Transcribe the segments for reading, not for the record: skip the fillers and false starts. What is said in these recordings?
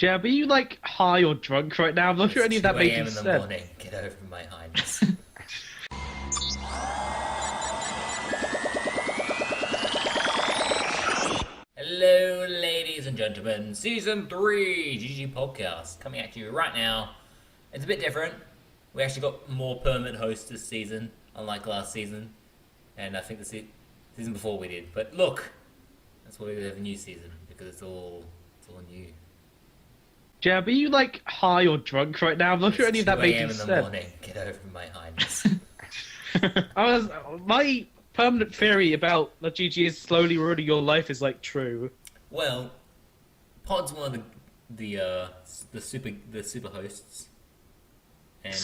Jab, are you like high or drunk right now? I'm not sure any of that 2 made a.m. any in the sense. morning. Get over my highness. Hello, ladies and gentlemen. Season 3 GGG podcast coming at you right now. It's a bit different. We actually got more permanent hosts this season, unlike last season. And I think the season before we did. But look, that's why we have a new season, because it's all new. Jab, are you like high or drunk right now? I'm not sure any of that made 2 a.m. any in the sense. morning. Get over my highness. My permanent theory about the GG is slowly ruining your life is like true. Well, Pod's one of the super hosts. And,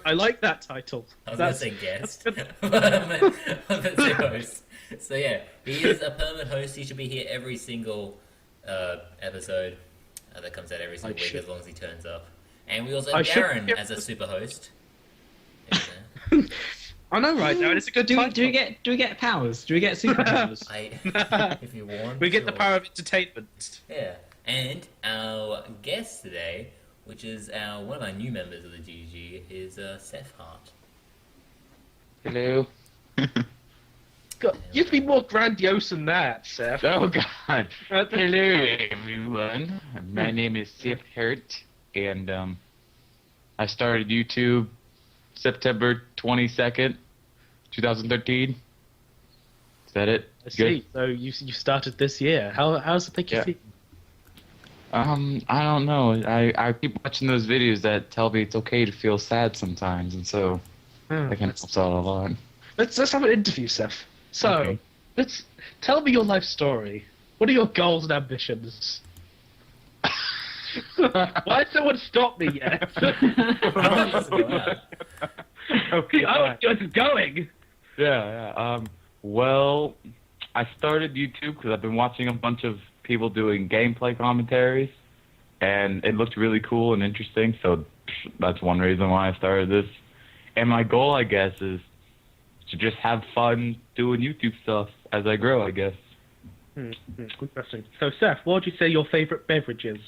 I like that title. I was gonna say guest, but I meant say host. So yeah, he is a permanent host. He should be here every single episode that comes out every single week, as long as he turns up. And we also have Darren as a super host. I know, right? Darren, it's a good title. Do we get powers? Do we get superpowers? If you want, we get sure. the power of entertainment. Yeah, and our guest today, which is one of our new members of the GGG, is Seth Hart. Hello. God, you have to be more grandiose than that, Seth. Oh God. Hello everyone. My name is Seth Hart, and I started YouTube September 22nd, 2013. Is that it? I see. So you started this year. How's it make you feel? I don't know. I keep watching those videos that tell me it's okay to feel sad sometimes, and so that can help out a lot. Let's have an interview, Seth. So, Okay. let's tell me your life story. What are your goals and ambitions? Why has no one stopped me yet? Okay. Oh, it's going. Yeah. Well, I started YouTube because I've been watching a bunch of people doing gameplay commentaries, and it looked really cool and interesting, so that's one reason why I started this. And my goal, I guess, is to just have fun doing YouTube stuff as I grow, I guess. Interesting. So, Seth, what would you say your favorite beverage is?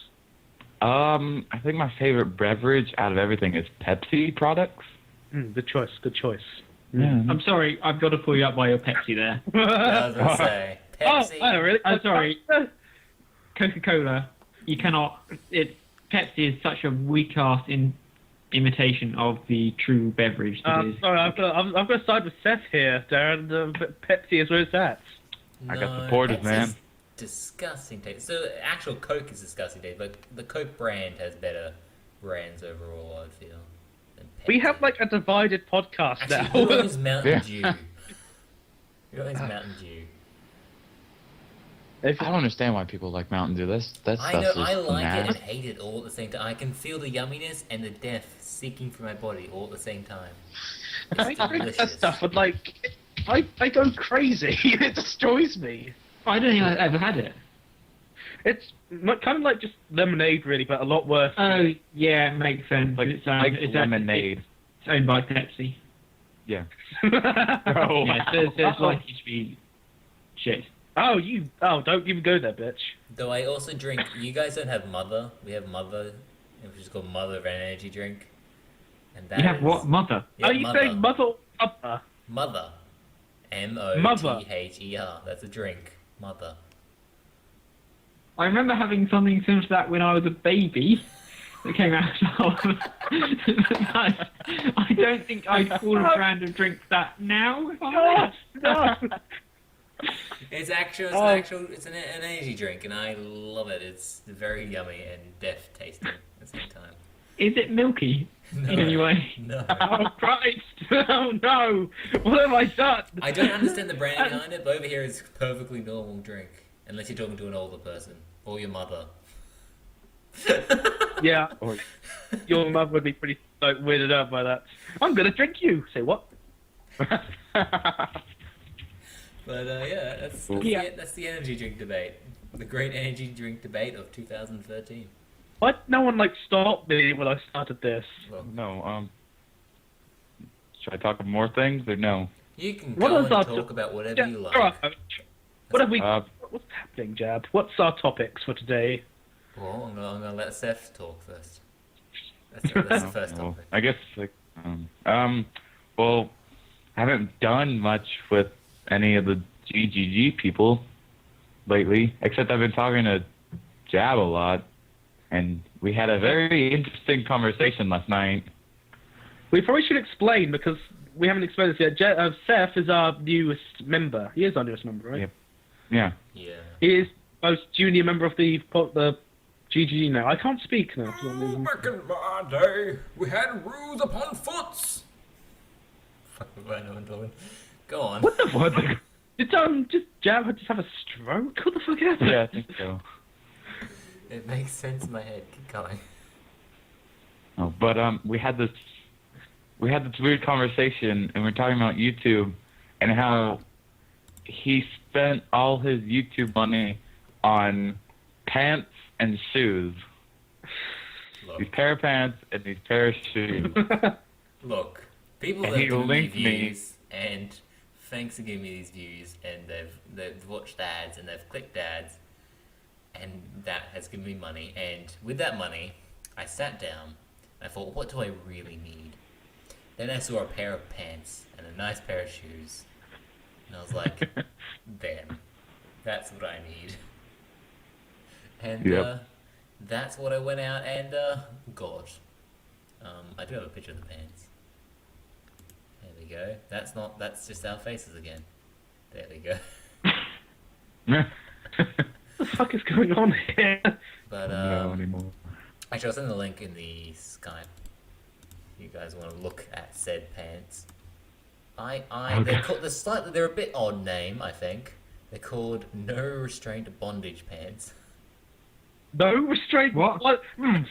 I think my favorite beverage out of everything is Pepsi products. Good choice. Yeah. I'm sorry, I've got to pull you up by your Pepsi there. I was gonna say Pepsi. Oh, really? I'm sorry. Coca-Cola, you cannot. Pepsi is such a weak-ass imitation of the true beverage that is. Sorry, I've got to side with Seth here, Darren. Pepsi is where it's at. I got supported, man. Pepsi's disgusting taste. So actual Coke is disgusting taste, but the Coke brand has better brands overall, I feel. Than We Pepsi. have like a divided podcast Actually, who now. owns Mountain Yeah. Dew? Who owns Mountain Dew? I don't understand why people like Mountain Dew. That I stuff know, is I like it and nasty. hate it all at the same time. I can feel the yumminess and the death seeking through my body all at the same time. I It's drink that delicious. stuff, and like, I go crazy. It destroys me. I don't think I've ever had it. It's kind of like just lemonade, really, but a lot worse. Oh, yeah, makes sense. Like lemonade. It's owned by Pepsi. Yeah. Oh, Yeah, so it's likely to be shit. Don't even go there, bitch. Though I also drink. You guys don't have Mother. We have Mother, which is called Mother of an energy drink. And that You have is- what? Mother? Yeah, Are you saying mother or mother? Mother? Mother. That's a drink. Mother. I remember having something similar to that when I was a baby that came out of. I don't think I'd call a brand of drink that now. If I'm honest. No. It's an energy drink, and I love it. It's very yummy and death tasting at the same time. Is it milky? No. Anyway. No. Oh Christ! Oh no! What have I done? I don't understand the brand behind it, but over here it's a perfectly normal drink. Unless you're talking to an older person. Or your mother. Yeah, Or your mother would be pretty like weirded out by that. I'm gonna drink you. Say what? But yeah, that's the energy drink debate. The great energy drink debate of 2013. Why did no one like stop me when I started this? Well, no. Should I talk about more things or no? you can What go is and our talk about whatever you Alright, like. what have we? Uh, What's happening, Jab? What's our topics for today? Well, I'm gonna let Seth talk first. That's the first Well, topic. I guess well, I haven't done much with any of the GGG people lately, except I've been talking to Jab a lot, and we had a very interesting conversation last night. We probably should explain because we haven't explained this yet. Seth is our newest member. He is our newest member, right? Yep. Yeah. Yeah. He is most junior member of the GGG now. I can't speak now. For some reason. Back in my day, we had rules upon foots. Fucking what I'm doing. Go on. What the fuck? Did just Jab just have a stroke? What the fuck happened? Yeah, I think so. It makes sense in my head. Keep going. Oh, but we had this weird conversation, and we're talking about YouTube and how he spent all his YouTube money on pants and shoes. Look. These pair of pants and these pair of shoes. Look, people And have he given me linked me. views, and thanks for giving me these views, and they've watched ads and they've clicked ads, and that has given me money. And with that money, I sat down. And I thought, what do I really need? Then I saw a pair of pants and a nice pair of shoes, and I was like, "Damn, that's what I need." And Yep. that's what I went out and got. I do have a picture of the pants. There we go. That's just our faces again. There we go. What the fuck is going on here? But No anymore. actually, I'll send the link in the Skype. If you guys want to look at said pants. They're a bit odd name, I think. They're called No Restraint Bondage Pants. No restraint. What?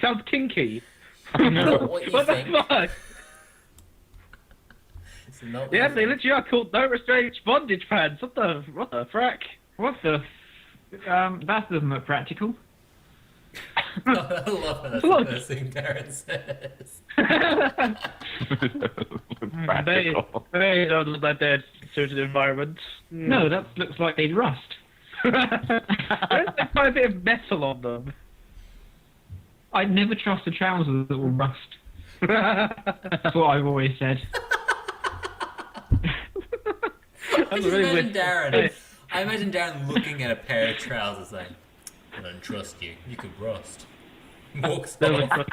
Sounds kinky. Not what you What think. the fuck? It's not what Yeah, you they think. literally are called no restraint bondage pants. What the frack? What the? That doesn't look practical. I love that. That's the Look. first thing Darren says. Practical. They don't look like they're suited environment. No, that looks like they'd rust. There's like quite a bit of metal on them. I'd never trust the trousers that will rust. That's what I've always said. I just imagine Darren. I imagine Darren looking at a pair of trousers saying, "I don't trust you. You could rust." Walks off.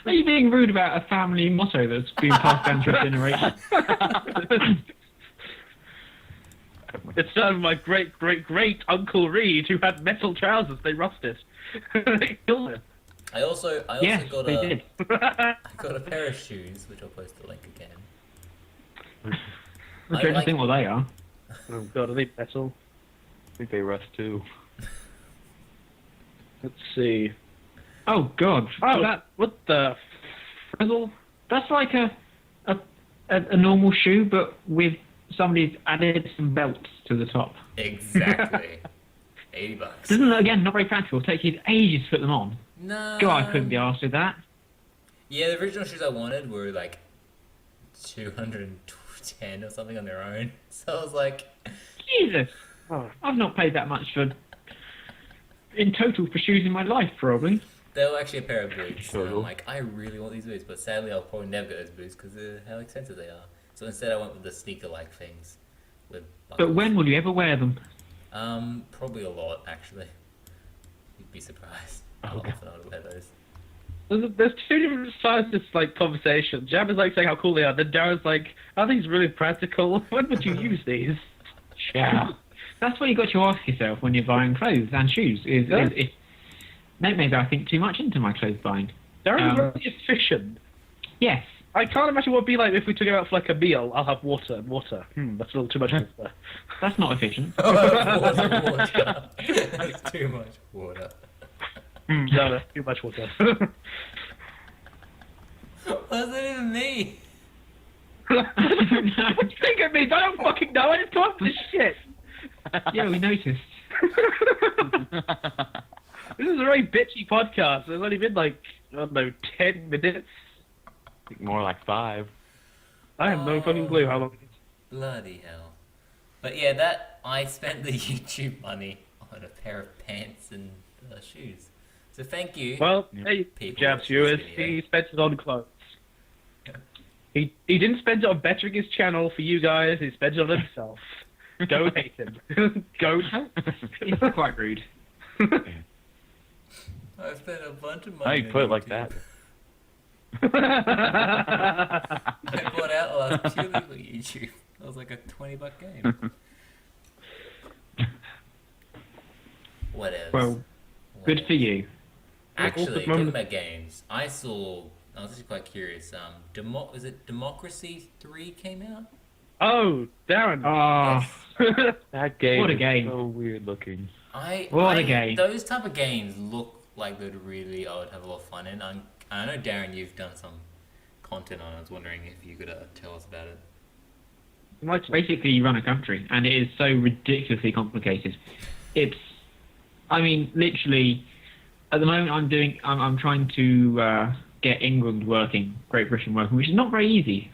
Are you being rude about a family motto that's been passed down to a generation? It's my great Uncle Reed who had metal trousers. They rusted. They killed him. I also Yes, got they a did. I got a pair of shoes, which I'll post the link again. I'm trying to think what they are. Oh god, are they metal? I think they rust too. Let's see. Oh God! Oh, what the frizzle? That's like a normal shoe, but with somebody's added some belts to the top. Exactly. $80. Doesn't again not very practical. Take you ages to put them on. No. God, I couldn't be asked with that. Yeah, the original shoes I wanted were like 210 or something on their own. So I was like, Jesus, Oh. I've not paid that much in total for shoes in my life, probably. they were actually a pair of boots. And I'm Total. like, I really want these boots, but sadly I'll probably never get those boots because of how expensive they are. So instead I went with the sneaker-like things with But buckles. when will you ever wear them? Probably a lot, actually. You'd be surprised how Okay. often I would wear those. There's two different sides to this like conversation. Jab is like saying how cool they are. Then Darren's like, are these really practical? When would you use these? Yeah. That's what you got to ask yourself when you're buying clothes and shoes. Maybe I think too much into my clothes buying. Darren's really efficient. Yes. I can't imagine what it'd be like if we took it out for like a meal. I'll have water and water. That's a little too much water. That's not efficient. Water. That's too much water. No, that's too much water. What does that even mean? What do you think it means? I don't fucking know. I just talk this shit. Yeah, we noticed. This is a very bitchy podcast. It's only been like, I don't know, 10 minutes. I think more like 5. I have no fucking clue how long it is. Bloody hell. But yeah, that I spent the YouTube money on a pair of pants and shoes. So thank you. Well, Yeah. hey, People Jabs watch this viewers, video. he spent it on clothes. He didn't spend it on bettering his channel for you guys. He spent it on himself. Go hate him. Go. It's quite rude. I spent a bunch of Now money. you on put it like YouTube. that. I bought Outlast purely for YouTube. That was like a $20 game. Whatever. Well, good for you. Actually, Awkward talking moment. about games, I was actually quite curious. Is it Democracy 3 came out? Oh, Darren. Oh, Yes. That game What a is game. so weird looking. What a game. Those type of games look like I would have a lot of fun in. I know, Darren, you've done some content on it. I was wondering if you could tell us about it. basically you run a country, and it is so ridiculously complicated. I mean, literally, at the moment I'm trying to get England working, Great Britain working, which is not very easy.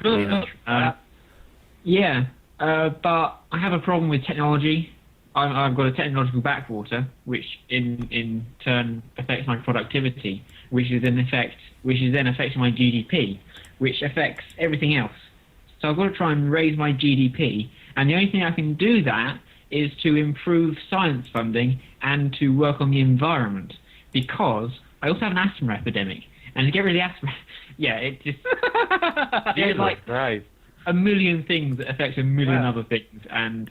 Yeah, but I have a problem with technology. I've got a technological backwater, which in turn affects my productivity, which is then affecting my GDP, which affects everything else. So I've got to try and raise my GDP, and the only thing I can do that is to improve science funding and to work on the environment, because I also have an asthma epidemic, and to get rid of the asthma, yeah, it just there's like Right. a million things that affect a million Wow. other things, and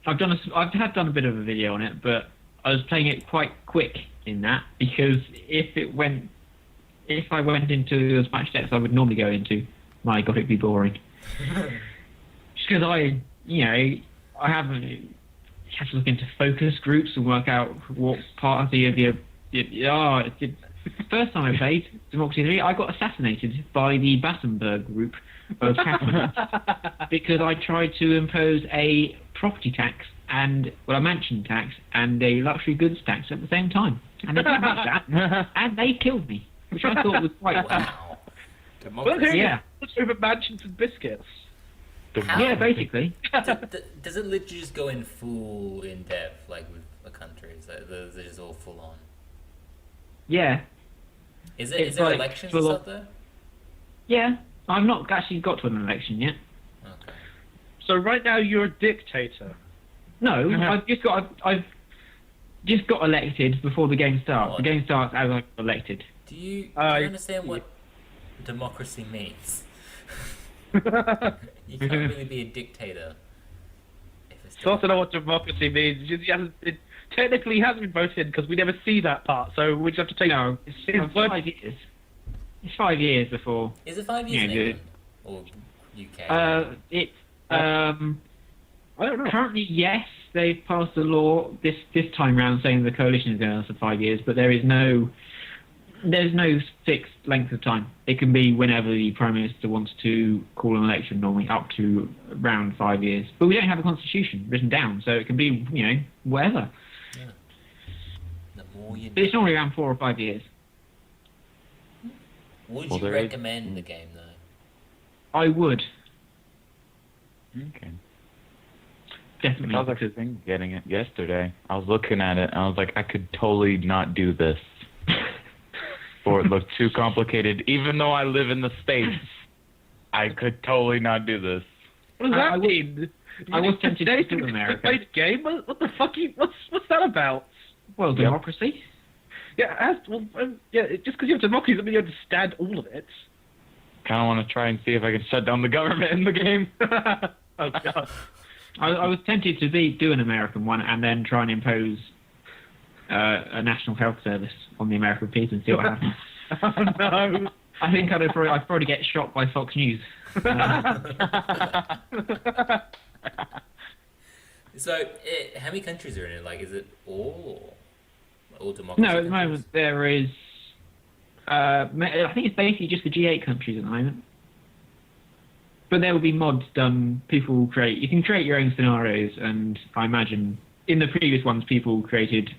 I have done a bit of a video on it, but I was playing it quite quick in that, because if I went into as much depth I would normally go into, my God, it'd be boring. Just because I have to look into focus groups and work out what party of the first time I played Democracy 3, I got assassinated by the Battenberg group of capitalists because I tried to impose a property tax and a mansion tax and a luxury goods tax at the same time, and they didn't like that, and they killed me, which I thought was quite Wow. Well, Democracy. Yeah. Let's over mansions and biscuits. How- yeah, basically. Does it literally just go in full in depth, like with a country? So they're just all full on. Yeah, Is It's there like elections and full stuff there? yeah. I've not actually got to an election yet. Okay. So right now you're a dictator. No, I've just got elected before the game starts. What? The game starts as I got elected. Do you I understand what democracy means? You can't really be a dictator if it's So I don't know what democracy means. It technically hasn't been voted in because we never see that part, so we just have to take No, it's his word. 5 years. It's 5 years before. Is it 5 years in Yeah, England or UK? It's I don't know. currently, yes, they've passed a law this time round saying the coalition is going to last for 5 years, but there's no fixed length of time. It can be whenever the Prime Minister wants to call an election, normally up to around 5 years. But we don't have a constitution written down, so it can be, whatever. The more you But it's normally around 4 or 5 years. Would Well, you there is- recommend the game though? I would, Okay. definitely. I was actually thinking of getting it yesterday. I was looking at it and I was like, I could totally not do this. Or it looked too complicated. Even though I live in the States, I could totally not do this. What does I that was- mean? I was tempted to do You America. played a game? What the fuck? What's that about? Well, democracy. Yeah, just because you have democracy doesn't mean you understand all of it. Kind of want to try and see if I can shut down the government in the game. Oh god. I was tempted to do an American one and then try and impose a national health service on the American people and see what happens. Oh no. I think I'd probably get shot by Fox News. So, how many countries are in it? Like, is it all democracy? No, at the countries? moment there is. I think it's basically just the G8 countries at the moment. But there will be mods done. People will create. You can create your own scenarios, and I imagine in the previous ones, people created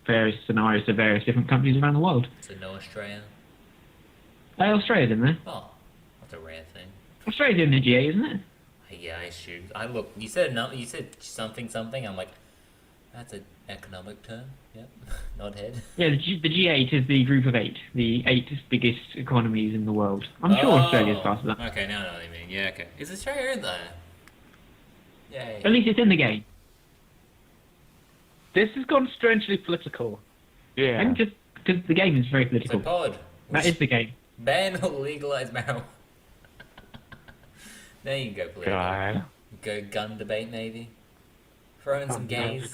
various scenarios to various different countries around the world. So no Australia. Australia's in there. Oh, that's a rare thing. Australia's in the G8, isn't it? Yeah, I assumed. You said no. You said something. I'm like, That's an economic term. Yep. Nod head. Yeah, the G8 is the group of 8, the 8 biggest economies in the world. I'm sure Australia's part of that. Okay, now I know what you mean. Yeah, okay. Is Australia in there? Yay. At least it's in the game. This has gone strangely political. Yeah. And just because the game is very So political. Pod, That is the game. ban or legalize marijuana. There you go, political. God. Go gun debate, maybe. Throw in some gays,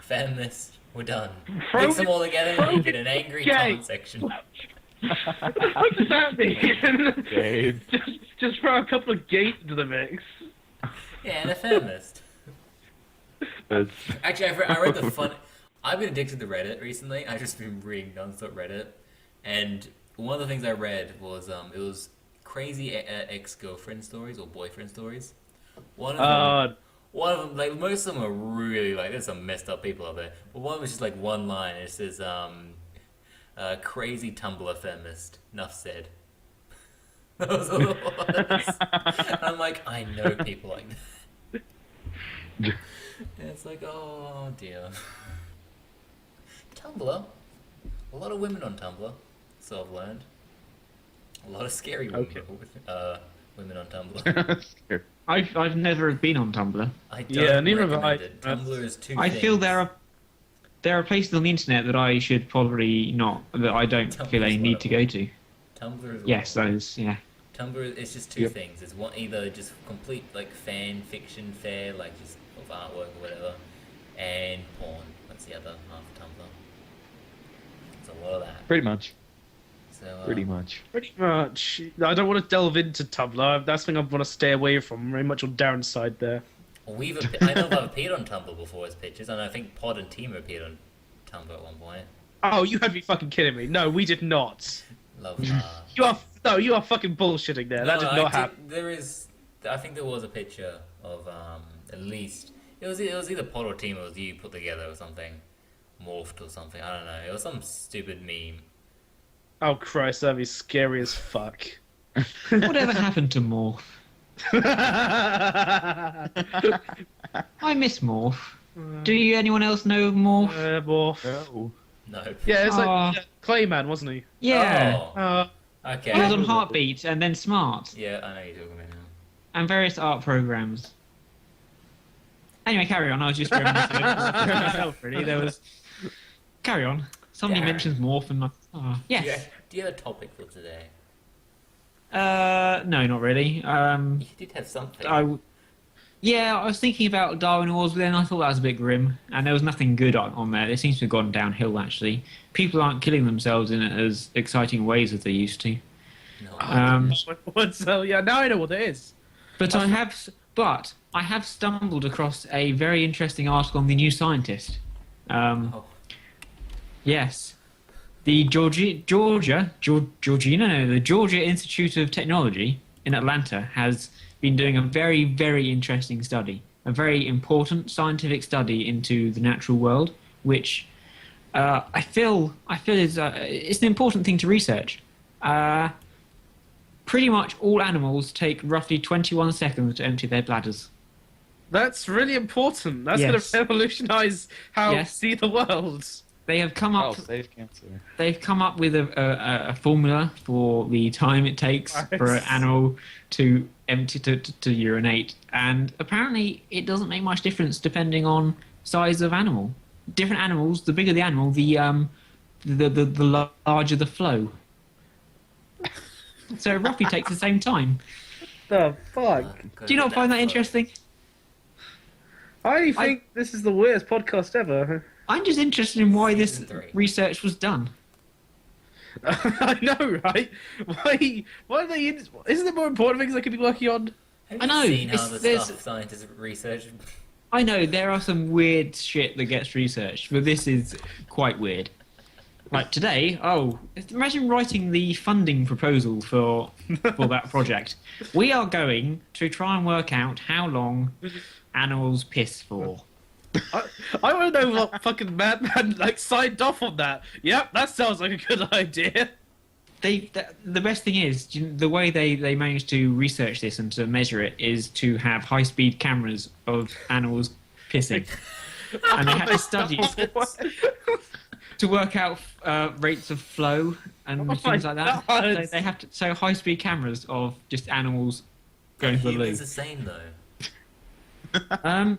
feminists. We're done. Throw Mix them all together and you in get an angry gay. comment section. What the fuck does that mean? Gabe. just throw a couple of gays into the mix. Yeah, and a feminist. That's Actually, I read the fun. I've been addicted to Reddit recently. I've just been reading non-stop Reddit, and one of the things I read was it was crazy ex-girlfriend stories or boyfriend stories. One of them, like most of them are really like there's some messed up people out there. But one was just like one line. It says, "Crazy Tumblr feminist." Enough said. That was all it was. And I'm like, I know people like that. And it's like, oh dear. Tumblr. A lot of women on Tumblr, so I've learned. A lot of scary women, women on Tumblr. I've never been on Tumblr. I don't Yeah, neither have recommend I. it. Tumblr is two I things. feel there are places on the internet that I should probably not, that I don't feel I Tumblr's need to go to. Tumblr is Yes, those, yeah. Tumblr is just two things. It's one either just complete like fan fiction fair, like just of artwork or whatever, and porn. That's the other half of Tumblr. It's a lot of that. pretty much. So Pretty much. Pretty much. I don't want to delve into Tumblr. That's the thing I want to stay away from. Very much on downside there. I know I've appeared on Tumblr before as pictures, and I think Pod and Team appeared on Tumblr at one point. Oh, you had to be fucking kidding me. No, we did not. Love You are fucking bullshitting there. That did not happen. There is, I think there was a picture of at least it was either Pod or Team. It was you put together or something, morphed or something. I don't know. It was some stupid meme. Oh Christ, that'd be scary as fuck. Whatever happened to Morph? I miss Morph. Do anyone else know Morph? Morph. Oh. No. Yeah, it's Aw. like Clayman, wasn't he? Yeah. Oh, okay. He was on Heartbeat and then Smart Yeah, I know you're talking about now. and various art programs. Anyway, carry on. I was just reminiscing myself, really. There was... Carry on. Somebody Darren. mentions Morph and... Yes. Do you have a topic for today? No, not really. You did have something. I was thinking about Darwin Wars, but then I thought that was a bit grim, and there was nothing good on there. It seems to have gone downhill, actually. People aren't killing themselves in as exciting ways as they used to. No. So yeah, now I know what it is. But I have stumbled across a very interesting article on the New Scientist. Oh. Yes. The Georgia Institute of Technology in Atlanta has been doing a very, very interesting study, a very important scientific study into the natural world, which I feel is it's an important thing to research. Pretty much all animals take roughly 21 seconds to empty their bladders. That's really important. That's Yes. going to revolutionize how we Yes. see the world. They have come up. Save cancer. They've come up with a formula for the time it takes for an animal to empty to urinate, and apparently it doesn't make much difference depending on size of animal. Different animals, the bigger the animal, the larger the flow. So it roughly takes the same time. The fuck? Do you not find that interesting? I think this is the weirdest podcast ever. I'm just interested in why this Season 3. research was done. I know, right? Why are they? Isn't there more important things they could be working on? Have I you know, seen how it's- the there's- stuff scientists research? I know there are some weird shit that gets researched, but this is quite weird. Like today, imagine writing the funding proposal for that project. We are going to try and work out how long animals piss for. I want to know what fucking madman signed off on that. Yep, that sounds like a good idea. The best thing is the way they managed to research this and to measure it is to have high-speed cameras of animals pissing. and they had to study to work out rates of flow and things like that. So they have high-speed cameras of just animals going to the loo. Humans the same though.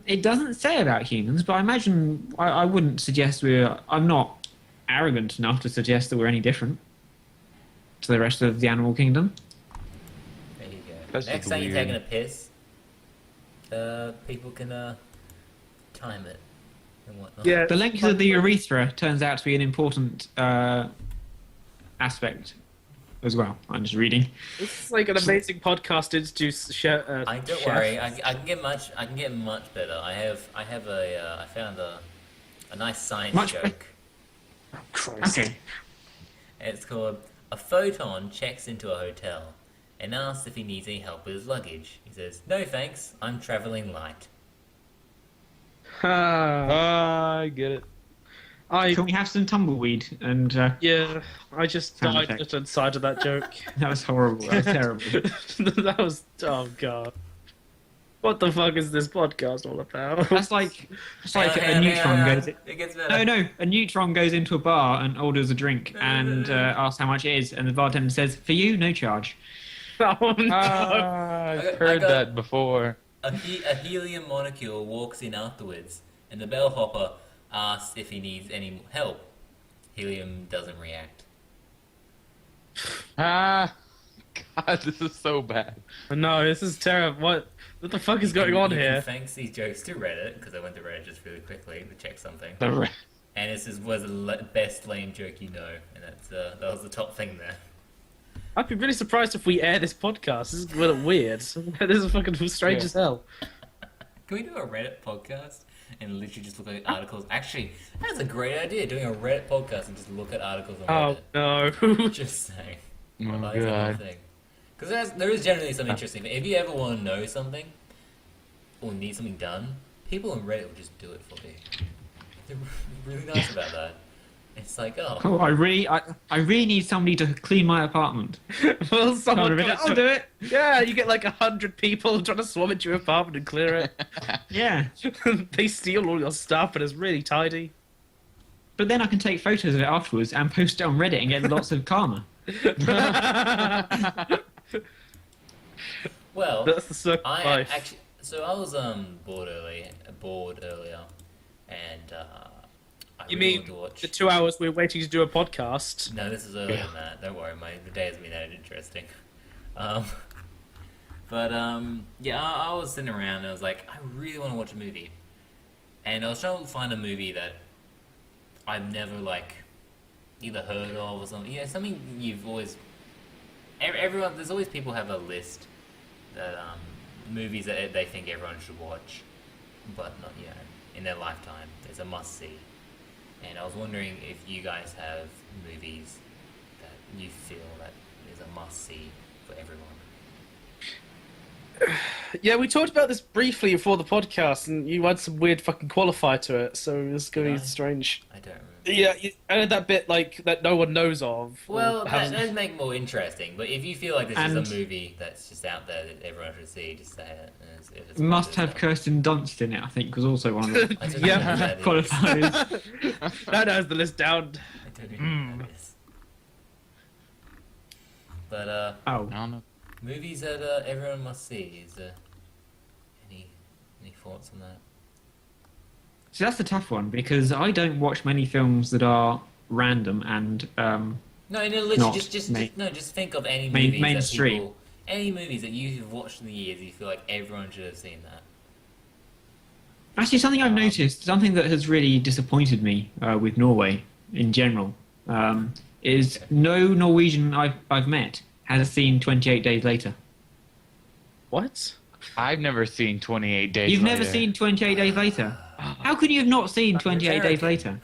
It doesn't say about humans, but I imagine I wouldn't suggest I'm not arrogant enough to suggest that we're any different to the rest of the animal kingdom. There you go. That's Next just time you're weird. taking a piss, people can time it and whatnot. Yeah. The length of the urethra turns out to be an important aspect as well. I'm just reading. This is like an amazing podcast to introduce Don't chef. worry, I can get much better. I found a nice science Much joke. Christ. Okay. It's called "A Photon Checks into a Hotel and asks if he needs any help with his luggage. He says, "No thanks, I'm traveling light." I get it. Can we have some tumbleweed? And Yeah, I just Sound died effect. just inside of that joke. that was horrible. That was terrible. That was, oh god. What the fuck is this podcast all about? That's like Hang a on, neutron hang on. goes. It gets better. No. A neutron goes into a bar and orders a drink and asks how much it is, and the bartender says, "For you, no charge." Oh no. I've I heard got- that before. A helium molecule walks in afterwards, and the bellhopper asks if he needs any help. Helium doesn't react. God, this is so bad. No, this is terrible. What the fuck is going on You can here? thanks these jokes to Reddit, because I went to Reddit just really quickly to check something. The And this was the best lame joke you know, and that was the top thing there. I'd be really surprised if we air this podcast. This is a little weird. This is fucking strange Yeah. as hell. Can we do a Reddit podcast and literally just look at articles? Actually, that's a great idea, doing a Reddit podcast and just look at articles on Oh Reddit. no. Just saying. Oh, That is a God. good thing. Because there is generally some interesting. If you ever want to know something or need something done, people on Reddit will just do it for you. They're really nice about that. It's like, oh, Oh, I really need somebody to clean my apartment. Well, someone Come on, comes I'll do it. Yeah, you get like 100 people trying to swarm into your apartment and clear it. Yeah, They steal all your stuff, and it's really tidy. but then I can take photos of it afterwards and post it on Reddit and get lots of karma. well, That's the circle of I life. actually. So I was bored earlier, and I You really mean wanted to watch. the 2 hours we were waiting to do a podcast? No, this is earlier than that. Don't worry, the day hasn't been that interesting. Yeah, I was sitting around and I was like, I really want to watch a movie, and I was trying to find a movie that I've never either heard of or something. Yeah, something you've always. Everyone, there's always people have a list that movies that they think everyone should watch, but not in their lifetime. There's a must see. And I was wondering if you guys have movies that you feel that is a must-see for everyone. Yeah, we talked about this briefly before the podcast, and you had some weird fucking qualifier to it, so it's going to Did be I? strange. I don't remember. Yeah, you added that bit that no one knows of. or Well, that hasn't- does make it more interesting, but if you feel like this And- is a movie that's just out there that everyone should see, just say it. If it's Must have popular. Kirsten Dunst in it, I think, was also one of the I don't Yeah. know who that is. qualifiers. That has the list down. I don't know who that is. But Oh, I don't know. movies that everyone must see. Is there any thoughts on that? so that's the tough one because I don't watch many films that are random and No, literally, Not just think of any main- movies mainstream. that people, any movies that you've watched in the years. You feel like everyone should have seen that. Actually, something I've noticed, something that has really disappointed me with Norway in general, is no Norwegian I've met has seen 28 Days Later. What? I've never seen 28 Days You've never Later. seen 28 Days Later? How can you have not seen 28 Days American. Later?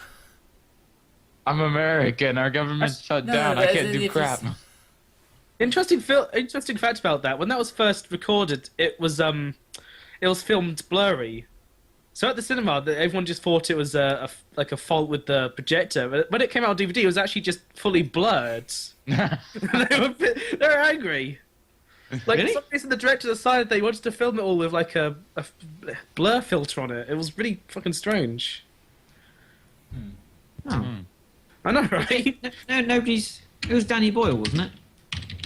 I'm American. Our government's shut No, down. but I can't if do you crap. s- Interesting fact about that. When that was first recorded, it was filmed blurry. So at the cinema, everyone just thought it was a fault with the projector. But when it came out on DVD, it was actually just fully blurred. they were angry. Like, Really? for some reason, the director decided they wanted to film it all with like a blur filter on it. It was really fucking strange. Oh. I know, right? No, nobody's. It was Danny Boyle, wasn't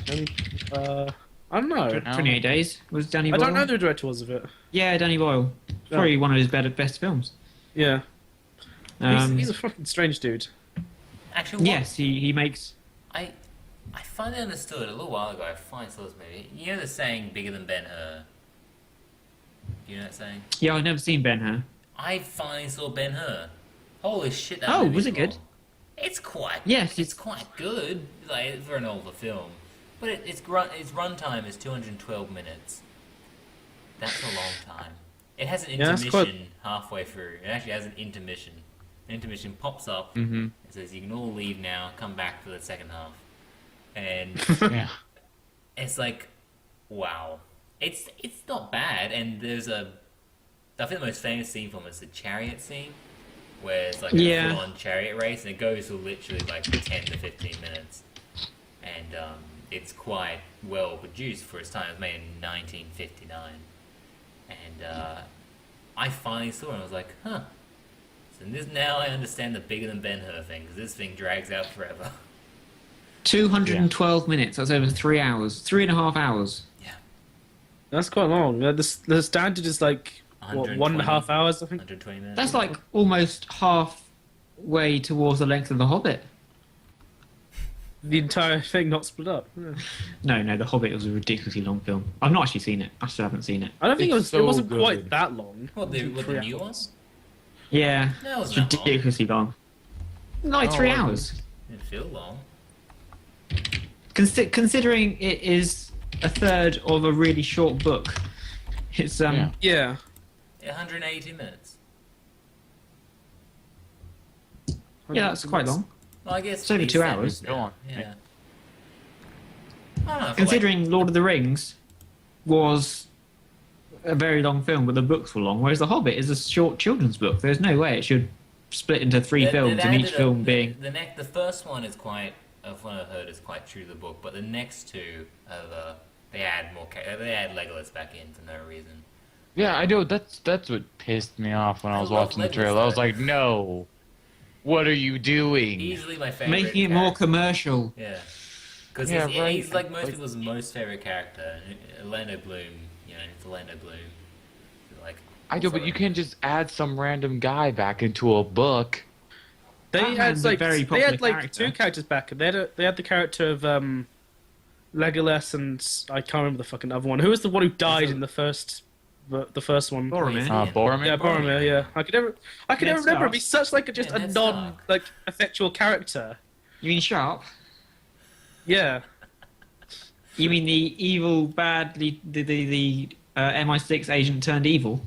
it? I don't know. 28 Days was Danny I Boyle. don't know who the director was of it. Yeah, Danny Boyle. Probably one of his best films. Yeah, Um, he's a fucking strange dude. Actually, what, yes, he makes. I finally understood a little while ago. I finally saw this movie. You know the saying "bigger than Ben-Hur." You know that saying? Yeah, I've never seen Ben-Hur. I finally saw Ben-Hur. Holy shit! That Oh, movie's was it good? long. It's quite. Yes, it's quite good. Like for an older film, but its runtime is 212 minutes. That's a long time. It has an Yeah, that's intermission halfway through. It actually has an intermission. An intermission pops up and says, "You can all leave now. Come back for the second half." And Yeah. it's like, wow. It's not bad. And there's I think the most famous scene from it is the chariot scene, where it's like a full-on chariot race, and it goes for literally like 10 to 15 minutes. And it's quite well produced for its time. It was made in 1959. And I finally saw it and I was like, huh. So now I understand the bigger than Ben-Hur thing, because this thing drags out forever. 212 minutes. That's over 3 hours. 3.5 hours. Yeah. That's quite long. The standard is like what, 1.5 hours, I think. 120 minutes. That's like almost halfway towards the length of The Hobbit. The entire thing not split up. Yeah. No, The Hobbit was a ridiculously long film. I've not actually seen it. I still haven't seen it. I don't think It's it so wasn't good. quite that long. What, the 3 new hours. ones? Yeah, No, it it's wasn't that long. ridiculously long. Like 3 hours. Didn't feel long. Considering it is a third of a really short book, it's Yeah. Yeah. 180 minutes. yeah, that's quite long. Well, I guess It's only 2 hours. Yeah. Go on. Yeah. I don't know. Considering Lord of the Rings was a very long film, but the books were long, whereas The Hobbit is a short children's book. There's no way it should split into 3 films, and each film being. The first one is quite, of what I've heard, is quite true to the book, but the next two, they add more. They add Legolas back in for no reason. Yeah, I know. That's what pissed me off when I was love watching the Legolas, trailer. I was though. like, no. What are you doing? Easily my favorite. Making it more character. commercial. Yeah. Because Yeah, right. he's like most people's most favorite character. Orlando Bloom, it's Orlando Bloom. Like, I know, but you can't just add some random guy back into a book. They Batman's had a like very they had popular like character. 2 characters back. They had the character of Legolas, and I can't remember the fucking other one. Who was the one who died in the first one? Boromir. Boromir? Yeah, Boromir. Yeah, I could never Ned remember him. Stark. He's such like just Yeah, a Ned non Stark. like effectual character. You mean Sharp? Yeah, You mean the evil, badly the MI6 agent turned evil?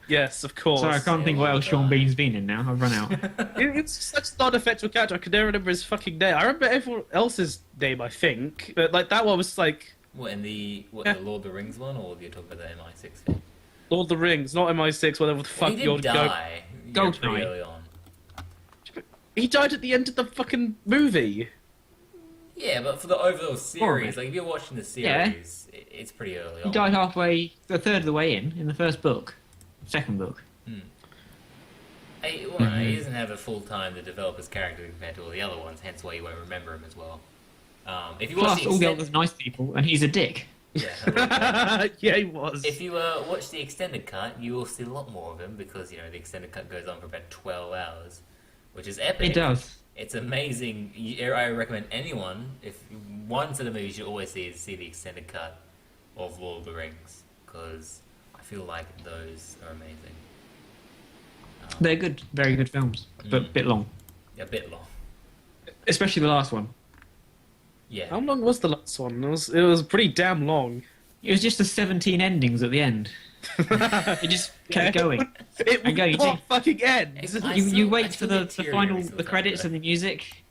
yes, of course. Sorry, I can't think what else Sean Bean's been in now. I've run out. It's such a non-effectual character. I could never remember his fucking name. I remember everyone else's name, I think, but like that one was like What, in the Lord of the Rings one, or you're talking about the MI6 thing? Lord of the Rings, not MI6, whatever the fuck He you're did die. Goldeneye. Pretty early on. He died at the end of the fucking movie. Yeah, but for the overall series, Boromir. like if you're watching the Yeah. series, it's pretty early He on. died halfway, a third of the way in the first book. Second book. He doesn't have a full time to develop his character compared to all the other ones, hence why you won't remember him as well. If you watch Plus, all the extended- others nice people, and he's a dick. yeah, Yeah, he was. if you watch the extended cut, you will see a lot more of him because the extended cut goes on for about 12 hours, which is epic. It does. It's amazing. I recommend anyone, if one set of movies you always see is the extended cut of Lord of the Rings, because I feel like those are amazing. They're good, very good films, but a bit long. A bit long. Especially the last one. Yeah. How long was the last one? It was pretty damn long. It was just the 17 endings at the end. It just kept going. It And go, would you not fucking end. I You still wait for the get teary final, every single the time, credits though. and the music.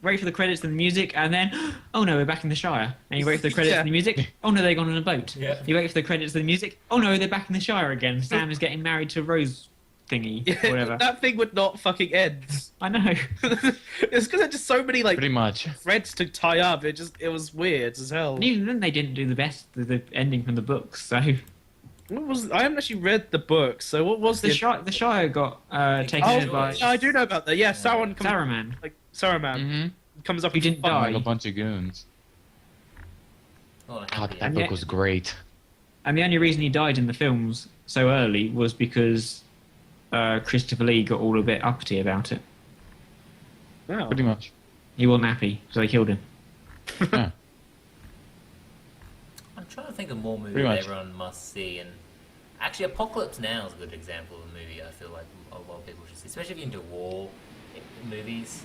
Wait for the credits and the music, and then, oh no, we're back in the Shire. And you wait for the credits Yeah. and the music. Oh no, they're gone on a boat. Yeah. You wait for the credits and the music. Oh no, they're back in the Shire again. Sam is getting married to Rose thingy, Yeah, whatever. that thing would not fucking end. I know. It's because there's just so many like Pretty much. threads to tie up. It was weird as hell. And even then, they didn't do the ending from the books. So What was? I haven't actually read the book, so what was the Shire got taken Oh, over by yeah, I do know about that. Yeah, Sauron comes, Saruman. like Saruman Mm-hmm. comes up. He and didn't fights. die. Like a bunch of goons. Oh, God, happy that ending. book was great. And the only reason he died in the films so early was because Christopher Lee got all a bit uppity about it. Wow. Pretty much. He wasn't happy, so they killed him. Yeah. I'm trying to think of more movies Pretty that much. everyone must see, and actually, Apocalypse Now is a good example of a movie. I feel like a lot of people should see, especially if you're into war movies.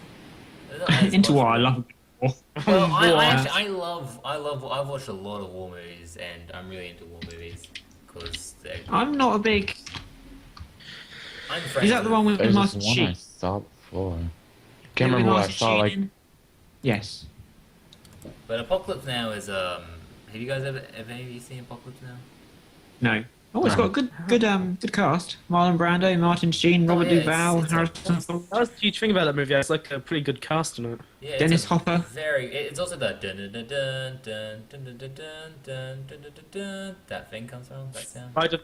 They're not as Into war, I watchable. love war. Well, War. I've watched a lot of war movies, and I'm really into war movies because I'm not a big. I'm friends Is that the one with There's this Martin one I Sheen? saw before. Is Can't it with remember what I Martin saw. Sheen Like, in? Yes. But Apocalypse Now is Have you guys have any of you seen Apocalypse Now? No. Oh, it's got a good cast. Marlon Brando, Martin Sheen, Robert yeah, Duvall, it's Harrison Ford, That was the huge thing about that movie. It's like a pretty good cast in it. Yeah, it's Dennis a Hopper. It's also that dun dun dun dun dun dun dun dun dun dun dun dun. That thing comes from that sound. Ride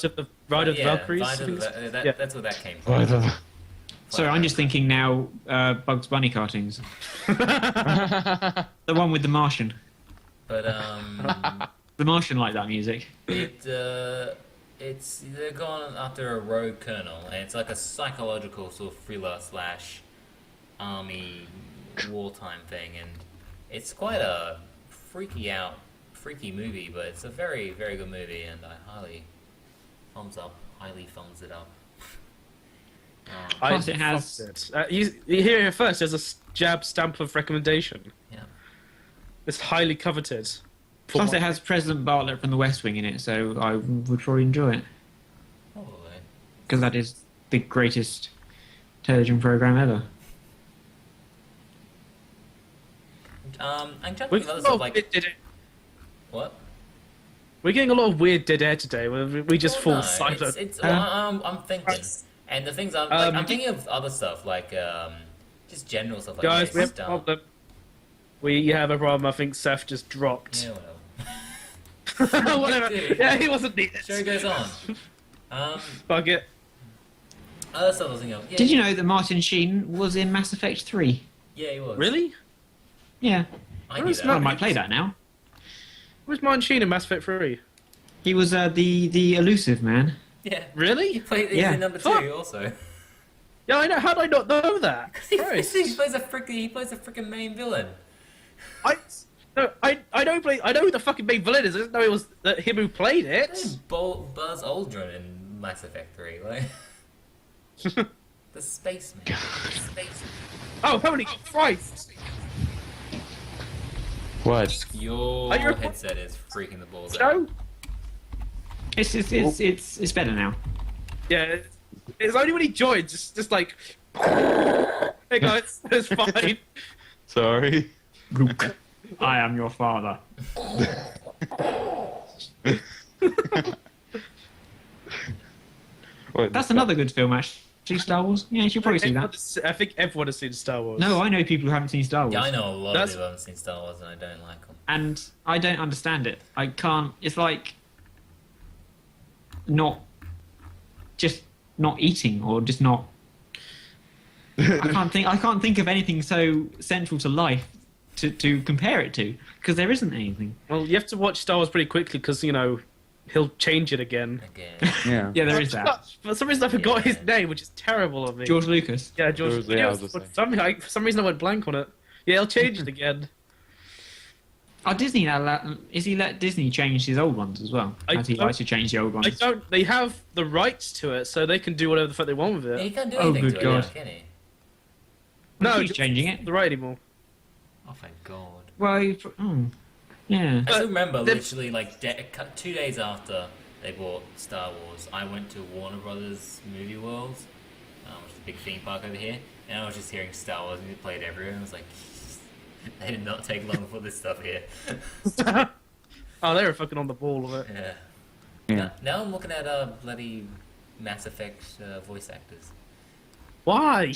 of the Valkyries. Ride I of think the- it's- yeah. That's where that came from. Sorry, I'm just thinking now. Bugs Bunny cartoons. The one with the Martian. But The Martian like that music. it's they're gone after a rogue colonel, and it's like a psychological sort of thriller slash army wartime thing, and it's quite a freaky movie, but it's a very very good movie, and I highly thumbs it up. Plus it has- fucked it. You hear it first. There's a jab stamp of recommendation. Yeah. It's highly coveted. For Plus what- it has President Bartlett from The West Wing in it, so I would probably enjoy it. Probably. Because that is the greatest television program ever. I'm trying to We're think of other getting a lot stuff of like weird dead air- what? we're getting a lot of weird dead air today. We just fall No, silent. it's I'm thinking, and the things I'm thinking of other stuff like just general stuff like Guys, we have a stuff. problem. We have a problem. I think Seth just dropped. Yeah, whatever. Whatever. Dude. Yeah, he wasn't needed. Show goes on. Fuck it. Other stuff I was thinking of. Yeah, Did you know that Martin Sheen was in Mass Effect 3? Yeah, he was. Really? Yeah. I Where knew is that. I might play that now. Where's Martin Sheen in Mass Effect 3? He was the elusive man. Yeah. He Really? played. He's Yeah. in number 2 Fuck. also. Yeah, I know. How did I not know that? he Christ. plays a freaking main villain. I know who the fucking main villain is. I didn't know it was him who played There's it. Buzz Aldrin in Mass Effect 3, like the spaceman. The spaceman. Oh, holy Christ! what? Your Are you recording? headset is freaking the balls out. No. It's better now. Yeah, it's only when he joins. Just like, hey guys, it's fine. Sorry. Luke, I am your father. What? That's another good film, actually. Star Wars. Yeah, you should probably see that. I think everyone has seen Star Wars. No, I know people who haven't seen Star Wars. Yeah, I know a lot That's- of people haven't seen Star Wars and I don't like them. And I don't understand it. I can't. It's like not just not eating or just not. I can't think of anything so central to life to compare it to because there isn't anything. Well, you have to watch Star Wars pretty quickly because he'll change it again. Again. Yeah. Yeah, there is that. For some reason, I forgot Yeah. his name, which is terrible of me. George Lucas. Yeah, George. George, yeah, I was just saying. For some reason, I went blank on it. Yeah, he'll change it again. Oh, Disney now is he let Disney change his old ones as well? I As he don't- likes to change the old ones. I don't. They have the rights to it, so they can do whatever the fuck they want with Yeah, it. he can't do Oh, anything good to it now, God. can he? No, he's just- changing it. The right anymore. Oh, thank God. Well, yeah. I still remember the- literally like 2 days after they bought Star Wars, I went to Warner Brothers Movie World, which is a big theme park over here, and I was just hearing Star Wars music played everywhere, and I was like, they did not take long to put this stuff here. Oh, they were fucking on the ball of it. Yeah. Yeah. Now I'm looking at bloody Mass Effect voice actors. Why?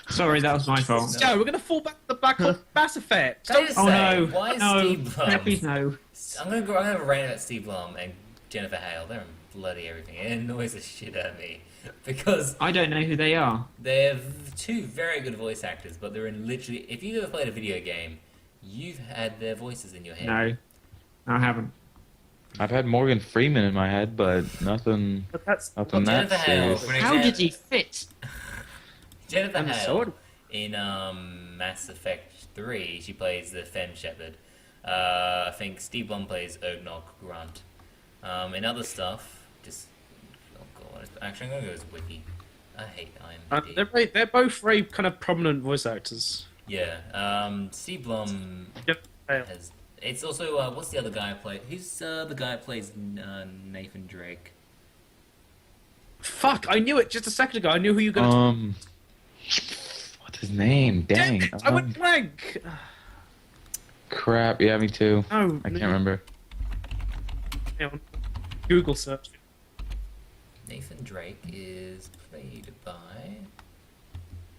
Sorry, that was my fault. No. Joe, we're gonna fall back to the black hole Mass Effect. Can I just Oh say, no! why is no! Steve Blum? No, please no. I'm gonna rant about Steve Blum and Jennifer Hale. They're in bloody everything. It annoys the shit out of me because I don't know who they are. they're two very good voice actors, but they're in literally. If you've ever played a video game, you've had their voices in your head. No, I haven't. I've had Morgan Freeman in my head, but nothing. But that's Nothing that Jennifer Hale, serious. for an How example- did he fit? Jennifer And the Hale sword. in Mass Effect 3, she plays the Femme Shepherd. I think Steve Blum plays Ugnog Grunt. In other stuff, just oh god, actually I'm gonna go with Wiki. I hate IMDb. they're both very kind of prominent voice actors. Yeah, Steve Blum Yep. has. It's also what's the other guy play? Who's the guy who plays Nathan Drake? Fuck! I knew it just a second ago. I knew who you were gonna. What's his name? Dang. Damn it, I went blank. Crap. Yeah, me too. No, I can't remember. Hang on. Google search. Nathan Drake is played by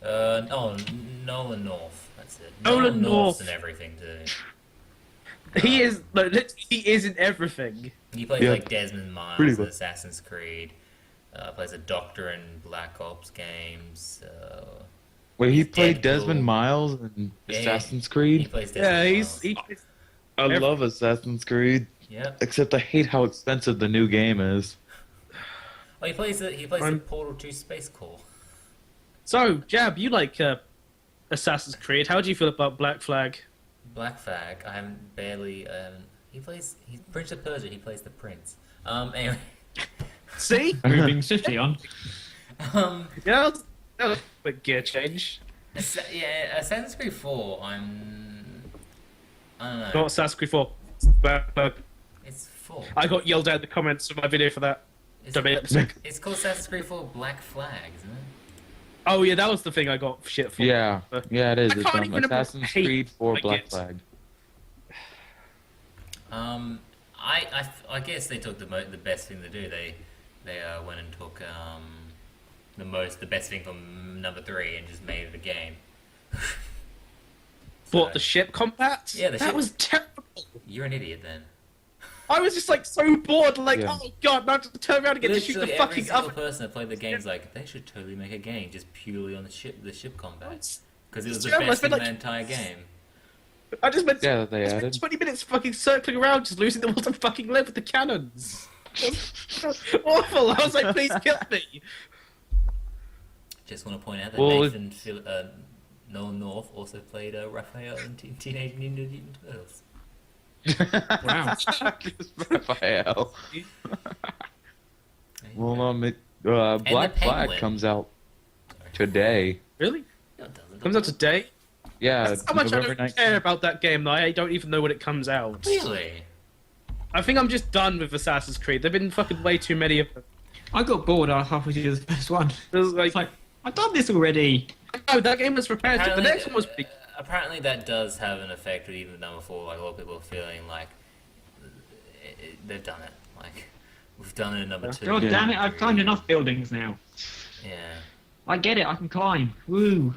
Nolan North. That's it. Nolan North's North. in everything too. He is. Like, literally, he is in everything. He plays Yeah. like Desmond Miles Pretty in much. Assassin's Creed. Plays a doctor in Black Ops games. Wait, he He's played Deadpool. Desmond Miles in Yeah, Assassin's He Creed. plays Yeah, Desmond he's. Miles. I love Assassin's Creed, Yep. except I hate how expensive the new game is. Oh, he plays the I'm- Portal 2 Space Core. So, Jab, you like Assassin's Creed? How do you feel about Black Flag? Black Flag. I haven't barely. He plays. He's Prince of Persia. He plays the prince. Anyway. See? Moving swiftly on. Yeah, that was a quick gear change. Yeah, Assassin's Creed 4. I don't know. Not Assassin's Creed 4. It's 4. I got yelled out in the comments of my video for that. It's, Don't make that it's called Assassin's Creed 4 Black Flag, isn't it? Oh yeah, that was the thing I got shit for. Yeah, yeah, it is. I It's can't even Assassin's hate Creed 4 like Black it. Flag. I guess they took the best thing to do. They went and took the best thing from number 3 and just made it a game. What, the ship combat? Yeah, the that ship- was terrible. You're an idiot then. I was just like so bored, like, Yeah. oh god, now I have to turn around and get to shoot the Literally every fucking single other. person that played the game's like, they should totally make a game just purely on the ship combat. It's- Because it was it's the terrible. I best thing spent, in the like- entire game. I just spent, Yeah, that they I spent added. 20 minutes fucking circling around, just losing the will to fucking live with the cannons. It was awful. I was like, please kill me. Just want to point out that Well, Nolan North also played Raphael in Teenage Ninja Mutant Turtles. Wow. Just Raphael. There you Well, go. Black the Flag Penguin. comes out today. Really? No, it doesn't. Comes out today? Yeah, That's how much I November don't 19th. care about that game, though. I don't even know when it comes out. Really? I think I'm just done with Assassin's Creed. There've been fucking way too many of them. I got bored halfway through the first one. It was like, It's like, I've done this already. no, that game was repetitive. The next one was pretty. Apparently that does have an effect with even number 4. Like, a lot of people are feeling like they've done it. Like, we've done it in number 2. God damn it, I've climbed enough buildings now. Yeah. I get it, I can climb. Woo.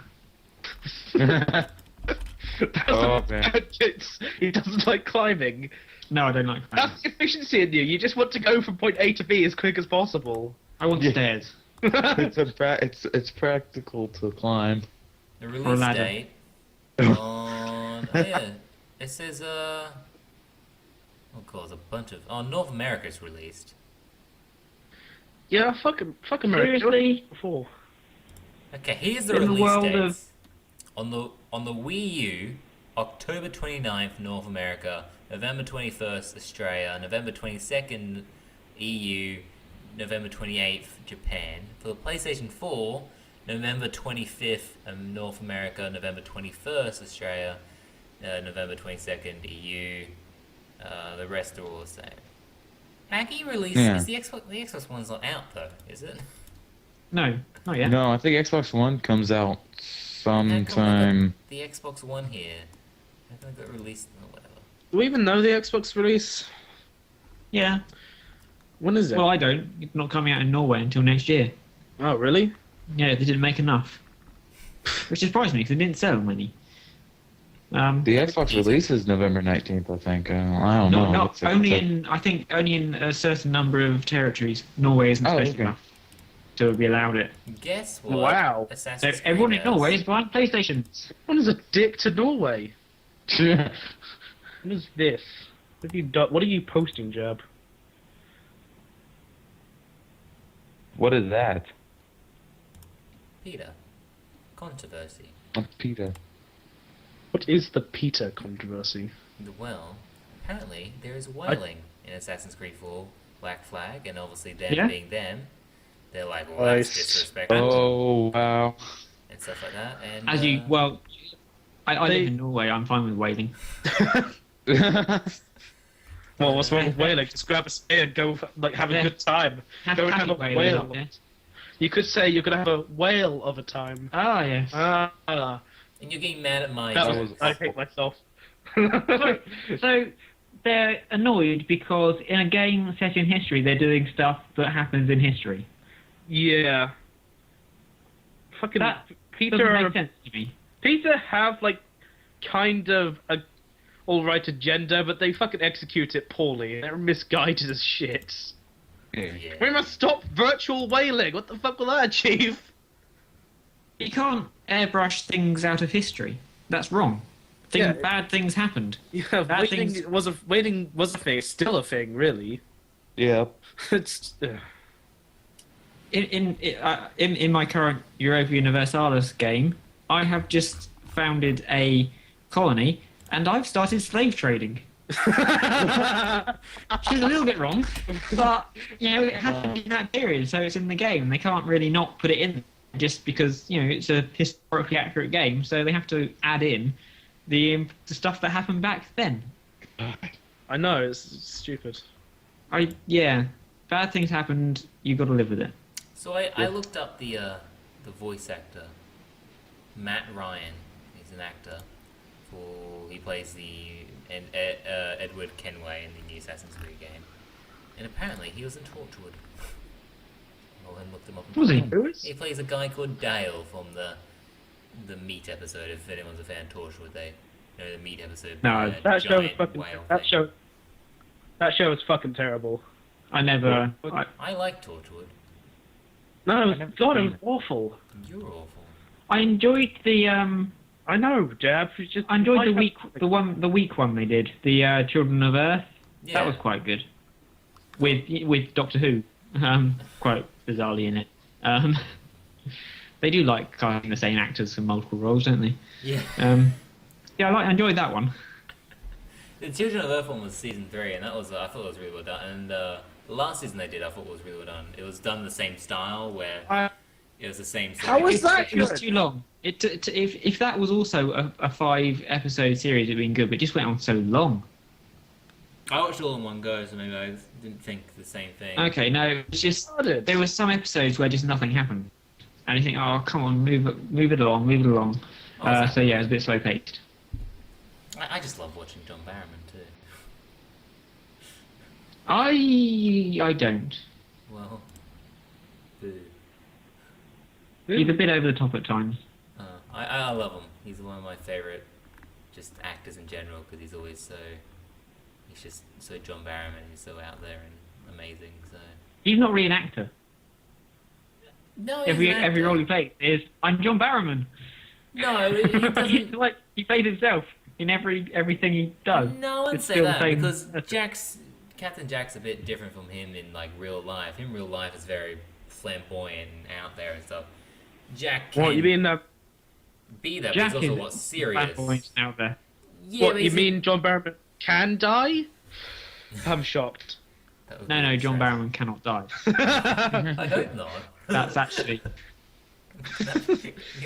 Oh, man. He doesn't like climbing. No, I don't like climbing. That's the efficiency in you. You just want to go from point A to B as quick as possible. I want Yeah. stairs. it's practical to climb. The Or release ladder. date on... Oh, yeah. It says, oh god, there's a bunch of... Oh, North America's released. Yeah, fuck America. Seriously? Before. Okay, here's the In the release world dates. On the Wii U, October 29th, North America, November 21st, Australia, November 22nd, EU, November 28th, Japan. For the PlayStation 4, November 25th, North America, November 21st, Australia, November 22nd, EU. The rest are all the same. How can you release? Yeah. Is the Xbox One's not out though, is it? No, not yet. No, I think Xbox One comes out How come I got sometime. the Xbox One here. How come it got released or whatever? Do we even know the Xbox release? Yeah. When is it? Well, I don't. It's not coming out in Norway until next year. Oh, really? Yeah, they didn't make enough. Which surprised me because they didn't sell many. The Xbox release is November 19th, I think. I don't know. No, It's like- only it's like- in I think only in a certain number of territories. Norway isn't Oh, special okay. enough to be allowed it. Guess what? Wow. So Assassin's Creed everyone in does. Norway is buying PlayStations. What is a dick to Norway? What is this? What are you posting, Jab? What is that? Peter. Controversy. Peter. What is the Peter controversy? Well, apparently there is whaling in Assassin's Creed 4 Black Flag, and obviously them Yeah? being them, they're like, well, that's Nice. disrespectful Oh, wow. and stuff like that. And As you well, I They- live in Norway. I'm fine with whaling. Well, what's wrong with whaling? Just grab a spear and go, like, have a Yeah. good time. Go and have a whaling whale. up there. You could say you could have a whale of a time. Oh yes. Ah, and you're getting mad at my that jokes. was, I hate myself. So they're annoyed because in a game set in history, they're doing stuff that happens in history. Yeah. Fucking That doesn't Peter. make sense to me. Peter have like kind of a alright agenda, but they fucking execute it poorly. They're misguided as shit. Yeah. We must stop virtual whaling. What the fuck will that achieve? You can't airbrush things out of history. That's wrong. Yeah. Bad things happened. Yeah, That whaling thing's- was a thing. It's still a thing, really. Yeah. It's In my current Europa Universalis game, I have just founded a colony and I've started slave trading. Which is a little bit wrong, but you know it happened in that period, so it's in the game. They can't really not put it in just because you know it's a historically accurate game, so they have to add in the stuff that happened back then. I know it's stupid. Bad things happened. You got to live with it. So I looked up the voice actor, Matt Ryan. He's an actor. He plays the Edward Kenway in the new Assassin's Creed game, and apparently he was in Torchwood. I went and looked him up. Was he? He plays a guy called Dale from the Meat episode. If anyone's a fan of Torchwood, they know the Meat episode. No, with the That show was giant fucking. whale That thing. show was fucking terrible. I never. I like Torchwood. No, never God, it seen was awful. You're awful. I enjoyed the I know, Jab. It's just I enjoyed the week one they did, the Children of Earth. Yeah. That was quite good. With Doctor Who, quite bizarrely in it. They do like casting the same actors for multiple roles, don't they? Yeah. I enjoyed that one. The Children of Earth one was season 3, and that was I thought it was really well done. And the last season they did, I thought was really well done. It was done the same style where it was the same. How series. was that It was good? too long. If that was also a 5-episode series, it'd been good. But it just went on so long. I watched it all in one go, so maybe I didn't think the same thing. Okay, no, it's just Started. there were some episodes where just nothing happened, and you think, oh come on, move it along. Oh, So yeah, it was a bit slow paced. I just love watching John Barrowman too. I don't. Well, boo. He's a bit over the top at times. I love him. He's one of my favorite, just actors in general, because he's just so John Barrowman. He's so out there and amazing. So He's not really an actor. no, he's Every an actor. role he plays is I'm John Barrowman. No, he He's doesn't. like he plays himself in everything he does. No, I wouldn't It's say still the that same- because Captain Jack's a bit different from him in like real life. Him in real life is very flamboyant and out there and stuff. Jack can What you mean? be that, Jack but he's also is a lot serious. bad points out there. Yeah, What but you he's- mean? John Barrowman can die? I'm shocked. that would No, be John interesting. Barrowman cannot die. I hope not. That's actually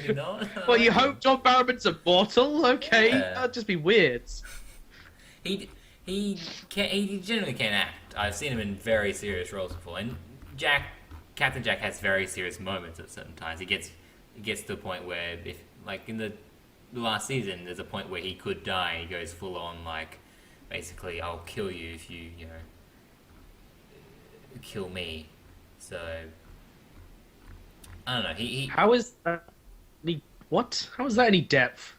You know? Well, you hope John Barrowman's immortal? Okay, Yeah. that'd just be weird. He generally can act. I've seen him in very serious roles before, and Captain Jack has very serious moments at certain times. He gets to the point where if like in the last season, there's a point where he could die. He goes full on like basically, I'll kill you if you kill me. So I don't know. He How is that any what? How is that any depth?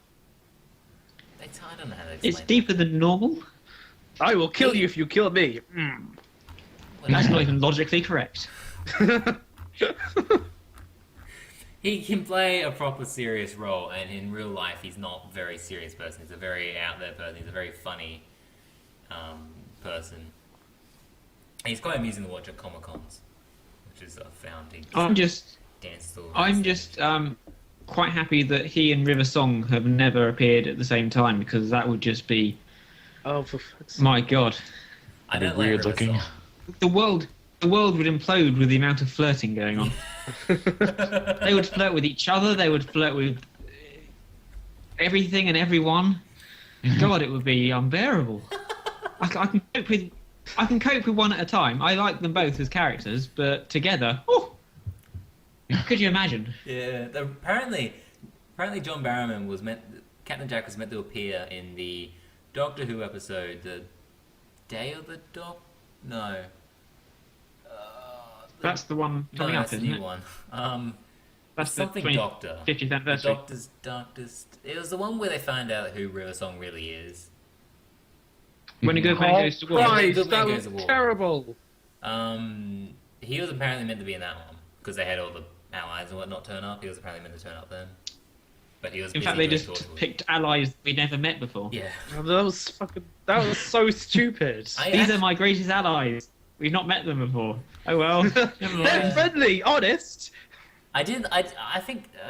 I don't know how to explain. It's deeper than normal. I will kill you if you kill me. That's not even logically correct. He can play a proper serious role, and in real life, he's not a very serious person. He's a very out there person. He's a very funny person. And he's quite amusing to watch at Comic Cons, which is found. I'm just quite happy that he and River Song have never appeared at the same time, because that would just be, Oh, for fuck's sake. my God, I don't like Weird River looking. Song. the world would implode with the amount of flirting going on. They would flirt with each other. They would flirt with everything and everyone. God, it would be unbearable. I can cope with one at a time. I like them both as characters, but together, could you imagine? Yeah, apparently John Barrowman Captain Jack was meant to appear in the Doctor Who episode, the Day of the No. That's the one coming no, up, that's the isn't new it? one. That's something the 20th Doctor. 50th anniversary. Doctor's. It was the one where they found out who River Song really is. When a good man goes to war. Christ, Good that Man was Goes to War. terrible. He was apparently meant to be in that one because they had all the allies and whatnot turn up. He was apparently meant to turn up then, but he was. In busy fact, they doing just Torchwood. picked allies we never met before. Yeah. Oh, that was so stupid. These are my greatest allies. We've not met them before. Oh well. Never They're mind. friendly, honest. I think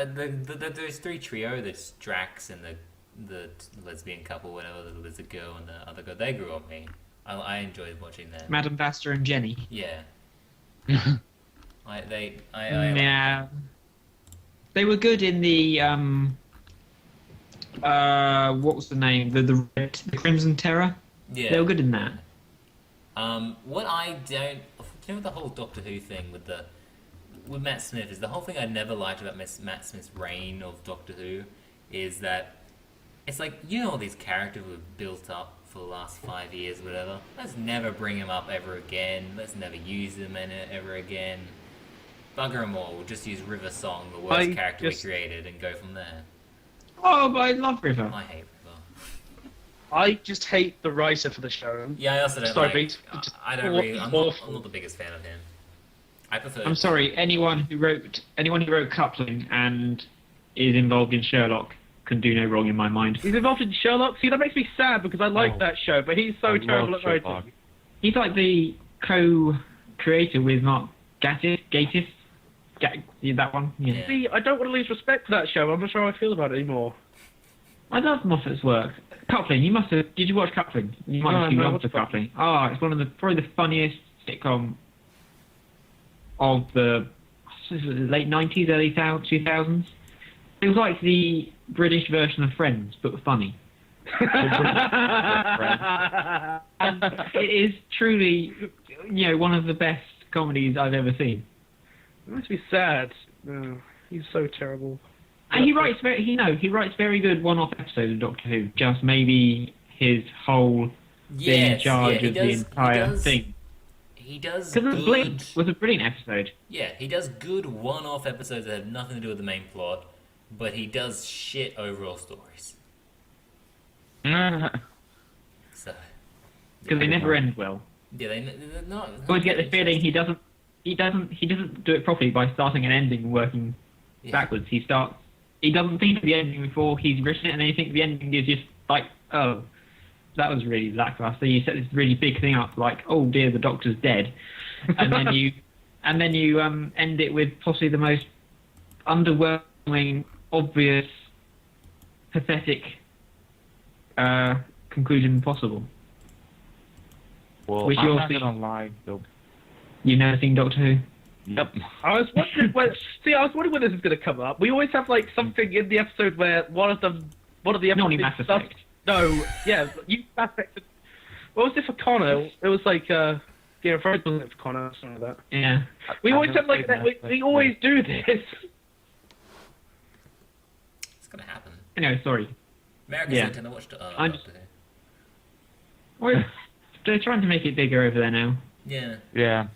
those three trio, this Drax and the lesbian couple, whatever, the lizard girl and the other girl, they grew on me. I enjoyed watching them. Madam Vaster and Jenny. Yeah. I Yeah. They were good in the what was the name? The Crimson Terror. yeah. They were good in that. What I don't, the whole Doctor Who thing with Matt Smith is the whole thing I never liked about Matt Smith's reign of Doctor Who is that it's like, all these characters were built up for the last 5 years, whatever. Let's never bring him up ever again. Let's never use him in it ever again. Bugger them all. We'll just use River Song, the worst character we created, and go from there. Oh, but I love River. I hate River. I just hate the writer for the show. Yeah, I also don't Sorry, like. just I don't really. I'm not the biggest fan of him. I prefer. I'm sorry. Anyone who wrote Coupling and is involved in Sherlock can do no wrong in my mind. He's involved in Sherlock. See, that makes me sad because I like that show, but he's so I terrible love at writing. Sherlock. He's like the co-creator with Mark Gatiss. That one. Yeah. See, I don't want to lose respect for that show. I'm not sure how I feel about it anymore. I love Moffat's work. Coupling. You must have. Did you watch Coupling? You might have seen no, lots of what's Coupling. Oh, it's one of probably the funniest sitcom of the late 90s, early 2000s. It was like the British version of Friends, but funny. And it is truly, one of the best comedies I've ever seen. It makes me sad. No, he's so terrible. And he writes very good one-off episodes of Doctor Who. Just maybe his whole being in charge of the entire thing. He does Because good. it was a brilliant episode. Yeah, he does good one-off episodes that have nothing to do with the main plot, but he does shit overall stories. So. Because they never end well. Yeah, they're not. I always get the feeling he doesn't do it properly by starting and ending and working backwards. He doesn't think of the ending before he's written it, and then you think the ending is just like, oh, that was really lackluster. You set this really big thing up, like, oh dear, the Doctor's dead, and then you end it with possibly the most underwhelming, obvious, pathetic conclusion possible. Well, Which I'm you'll not see. gonna lie. Though. You've never seen Doctor Who? Yep. I was wondering when this is going to come up. We always have like something in the episode where one of the Not only episodes Mass stuff. Effect. No, yeah, you Mass Effect. What was it for Connor? It was like Game of Thrones, wasn't it, for Connor or something like that? Yeah. We I've always never have like played that. Mass We Effect, always do this. It's gonna happen. Anyway, sorry. Americans Yeah. don't tend to watch I'm Doctor Who. Well, they're trying to make it bigger over there now. Yeah. Yeah.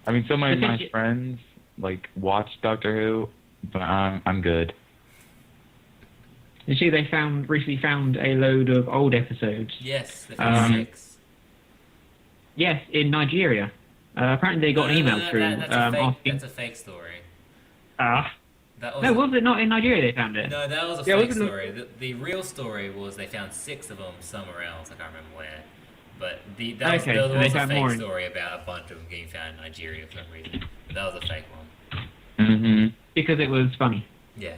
I mean, some of my Potentially- friends like watch Doctor Who, but I'm good. You see, they recently found a load of old episodes. Yes, they found 6. Yes, in Nigeria. Apparently, they got an email through That's a fake. asking. That's a fake story. Ah, That was no, was it not in Nigeria? They found it. No, that was a Yeah, fake wasn't it- story. The real story was they found 6 of them somewhere else. I can't remember where. But that was, Okay, there so was they a found fake more in- story about a bunch of them getting found in Nigeria for some reason. But that was a fake one. Mm-hmm. Because it was funny. Yeah.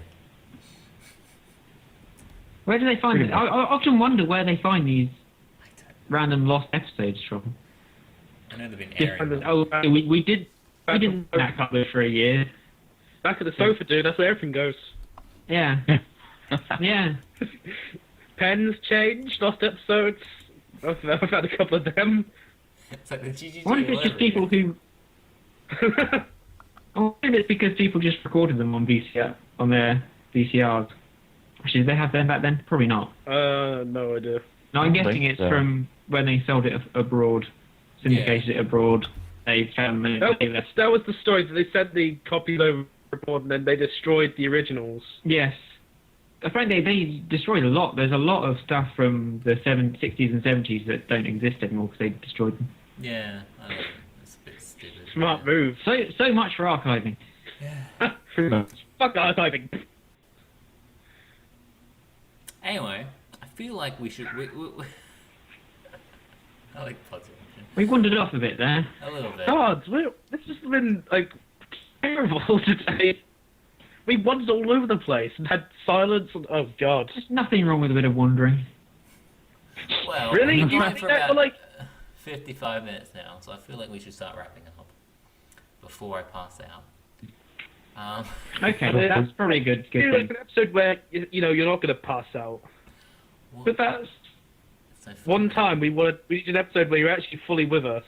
Where do they find Pretty it? I often wonder where they find these I don't. random lost episodes from. I know they've been airing. Different. them. Oh, we did that cover for a year. Back at the sofa, dude. That's where everything goes. Yeah. Yeah. Pens changed, lost episodes. I've had a couple of them. It's like the GGG. I wonder if it's just people who. I wonder if it's because people just recorded them on VCR on their VCRs. Actually, did they have them back then? Probably not. No idea. No, I'm I guessing think it's so. from when they sold it abroad, syndicated it abroad. They found them. That was the story. They sent the copies over report and then they destroyed the originals. Yes. Apparently, they destroyed a lot. There's a lot of stuff from the 60s and 70s that don't exist anymore because they destroyed them. Yeah. I don't know. It's a bit stupid. Smart move. So much for archiving. Pretty much. Fuck archiving. Anyway, I feel like we should. We I like puzzle. We wandered off a bit there. A little bit. God, this has been like terrible today. We wandered all over the place and had silence. And, oh God. There's nothing wrong with a bit of wandering. Well, Really? we've been You going think for that about for, like- 55 minutes now, so I feel like we should start wrapping up before I pass out. Okay, that's probably a good It's thing. an episode where you know you're not gonna pass out. But that's so fun. one time we did an episode where you're actually fully with us.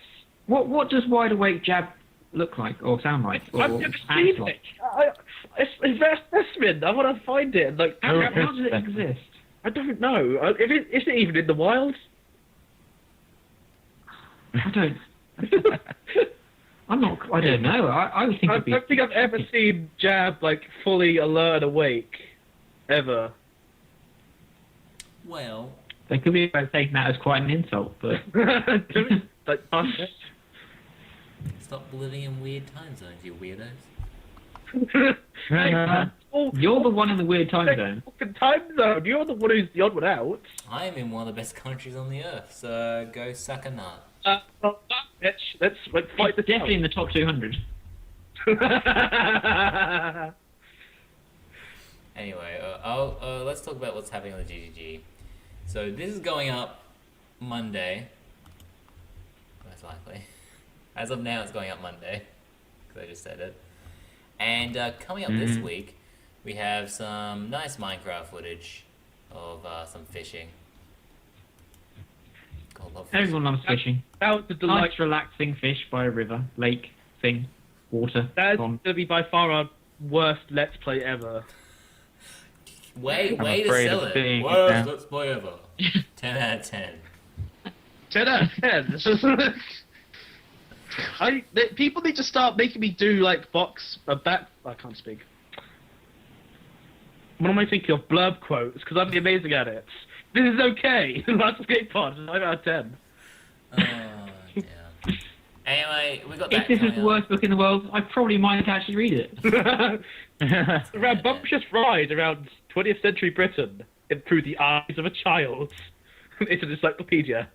What does Wide Awake Jab look like or sound like? Or I've never act seen like? it. It's their specimen. I want to find it. Like How Oh, does it exist? I don't know. Is it even in the wild? I don't. I don't know. I would think I it'd be. don't think I've ever seen Jab like fully alert and awake, ever. Well, They could be taking that as quite an insult, but like, stop living in weird time zones, you weirdos. you're the one in the weird time zone. Fucking time zone. You're the one who's the odd one out. I am in one of the best countries on the earth, so go suck a nut. Well, bitch, let's fight the Definitely in the top 200. Anyway, let's talk about what's happening on the GGG. So this is going up Monday, most likely. As of now, it's going up Monday, because I just said it. And coming up this week, we have some nice Minecraft footage of some fishing. God, love fishing. Everyone loves fishing. That was the delight. Nice, relaxing fish by a river, lake, thing, water. That's pond. gonna be by far our worst Let's Play ever. Way I'm to afraid sell of it. being- Worst yeah. Let's Play ever. 10 out of 10. 10 out of 10. People need to start making me do like I can't speak. What am I thinking of? Blurb quotes, because I'm amazing at it. This is okay. That's Escape Pod, 9 out of 10. Oh, damn. Anyway, we got If that this was coming the up. worst book in the world, I probably might actually read it. A rambunctious ride around 20th century Britain through the eyes of a child. It's an encyclopedia.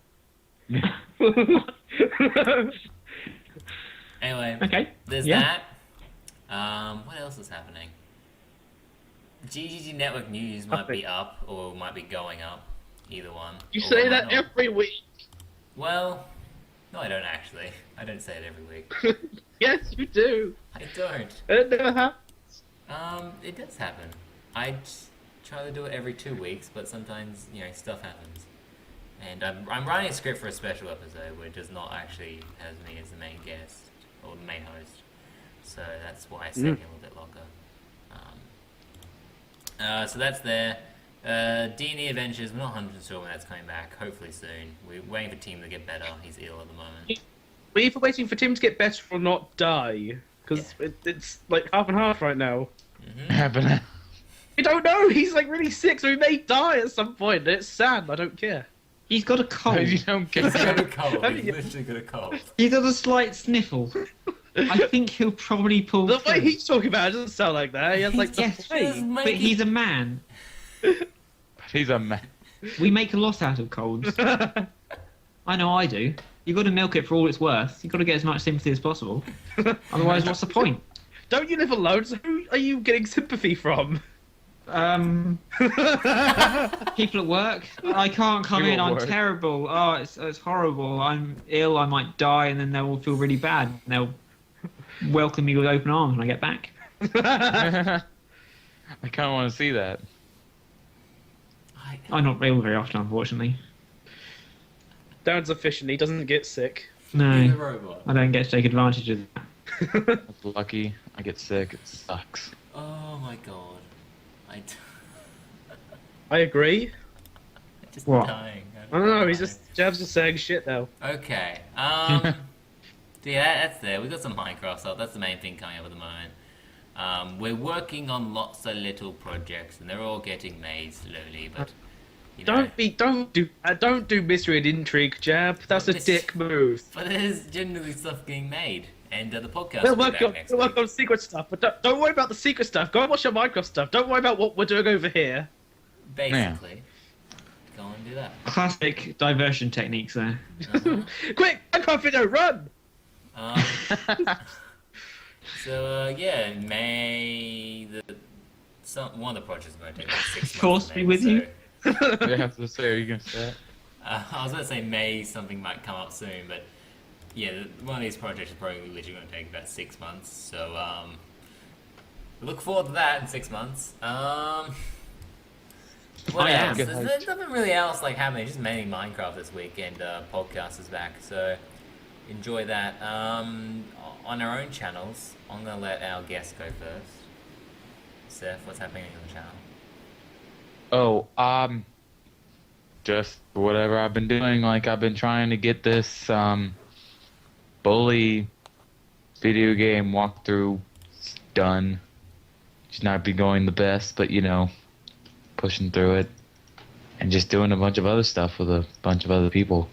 Anyway, Okay. there's Yeah. that. What else is happening? GGG Network News might be up, or might be going up. Either one. You Or say it might that not. every week. Well, no, I don't actually. I don't say it every week. Yes, you do. I don't. It never happens. It does happen. I try to do it every 2 weeks, but sometimes, stuff happens. And I'm writing a script for a special episode, which does not actually has me as the main guest, or the main host. So that's why it's taking a little bit longer. So that's there. D&E Adventures, we're not 100% sure when that's coming back. Hopefully soon. We're waiting for Team to get better. He's ill at the moment. We're either waiting for Tim to get better or not die. Because it's like half and half right now. Happening. We don't know. He's like really sick, so he may die at some point. It's sad. I don't care. He's got a cold. You don't He's care. got a cold. He's literally got a cold. He's got a slight sniffle. I think he'll probably pull The way through. he's talking about it doesn't sound like that. He has like the Yes, plague. but he's a man. He's a man. We make a lot out of colds. I know I do. You've got to milk it for all it's worth. You've got to get as much sympathy as possible. Otherwise, what's the point? Don't you live alone? So who are you getting sympathy from? People at work. I can't come People in. at I'm work. terrible. Oh, it's horrible. I'm ill. I might die, and then they'll all feel really bad. And they'll welcome me with open arms when I get back. I kind of want to see that. I'm not ill very often, unfortunately. Darren's efficient. He doesn't get sick. He's a No, robot. I don't get to take advantage of that. That's lucky. I get sick. It sucks. Oh my god. I agree. I'm just What? dying. I don't know. He's just Jab's just saying shit now. Okay. So yeah, that's there. We've got some Minecraft stuff. That's the main thing coming up at the moment. We're working on lots of little projects, and they're all getting made slowly. But you know, Don't do mystery and intrigue, Jab. That's a This- dick move. but there's generally stuff getting made, and the podcast We'll will be back next work week. on secret stuff, but don't worry about the secret stuff. Go and watch your Minecraft stuff. Don't worry about what we're doing over here. Basically, go and do that. Classic diversion techniques there. Uh-huh. Quick, Minecraft video, run! Um, so yeah, in May one of the projects is going to take like 6 months. Force to be make, with so- you. Yeah, so say, are you gonna say it? I was going to say May something might come up soon, but yeah, one of these projects is probably literally going to take about 6 months. So look forward to that in 6 months. What yeah, else? good There's nothing really else like happening. Just mainly Minecraft this week, and podcast is back. So enjoy that. On our own channels, I'm going to let our guest go first. Seth, what's happening on your channel? Oh, just whatever I've been doing. Like, I've been trying to get this, Bully video game walkthrough done. It's not be going the best, but, you know, pushing through it. And just doing a bunch of other stuff with a bunch of other people.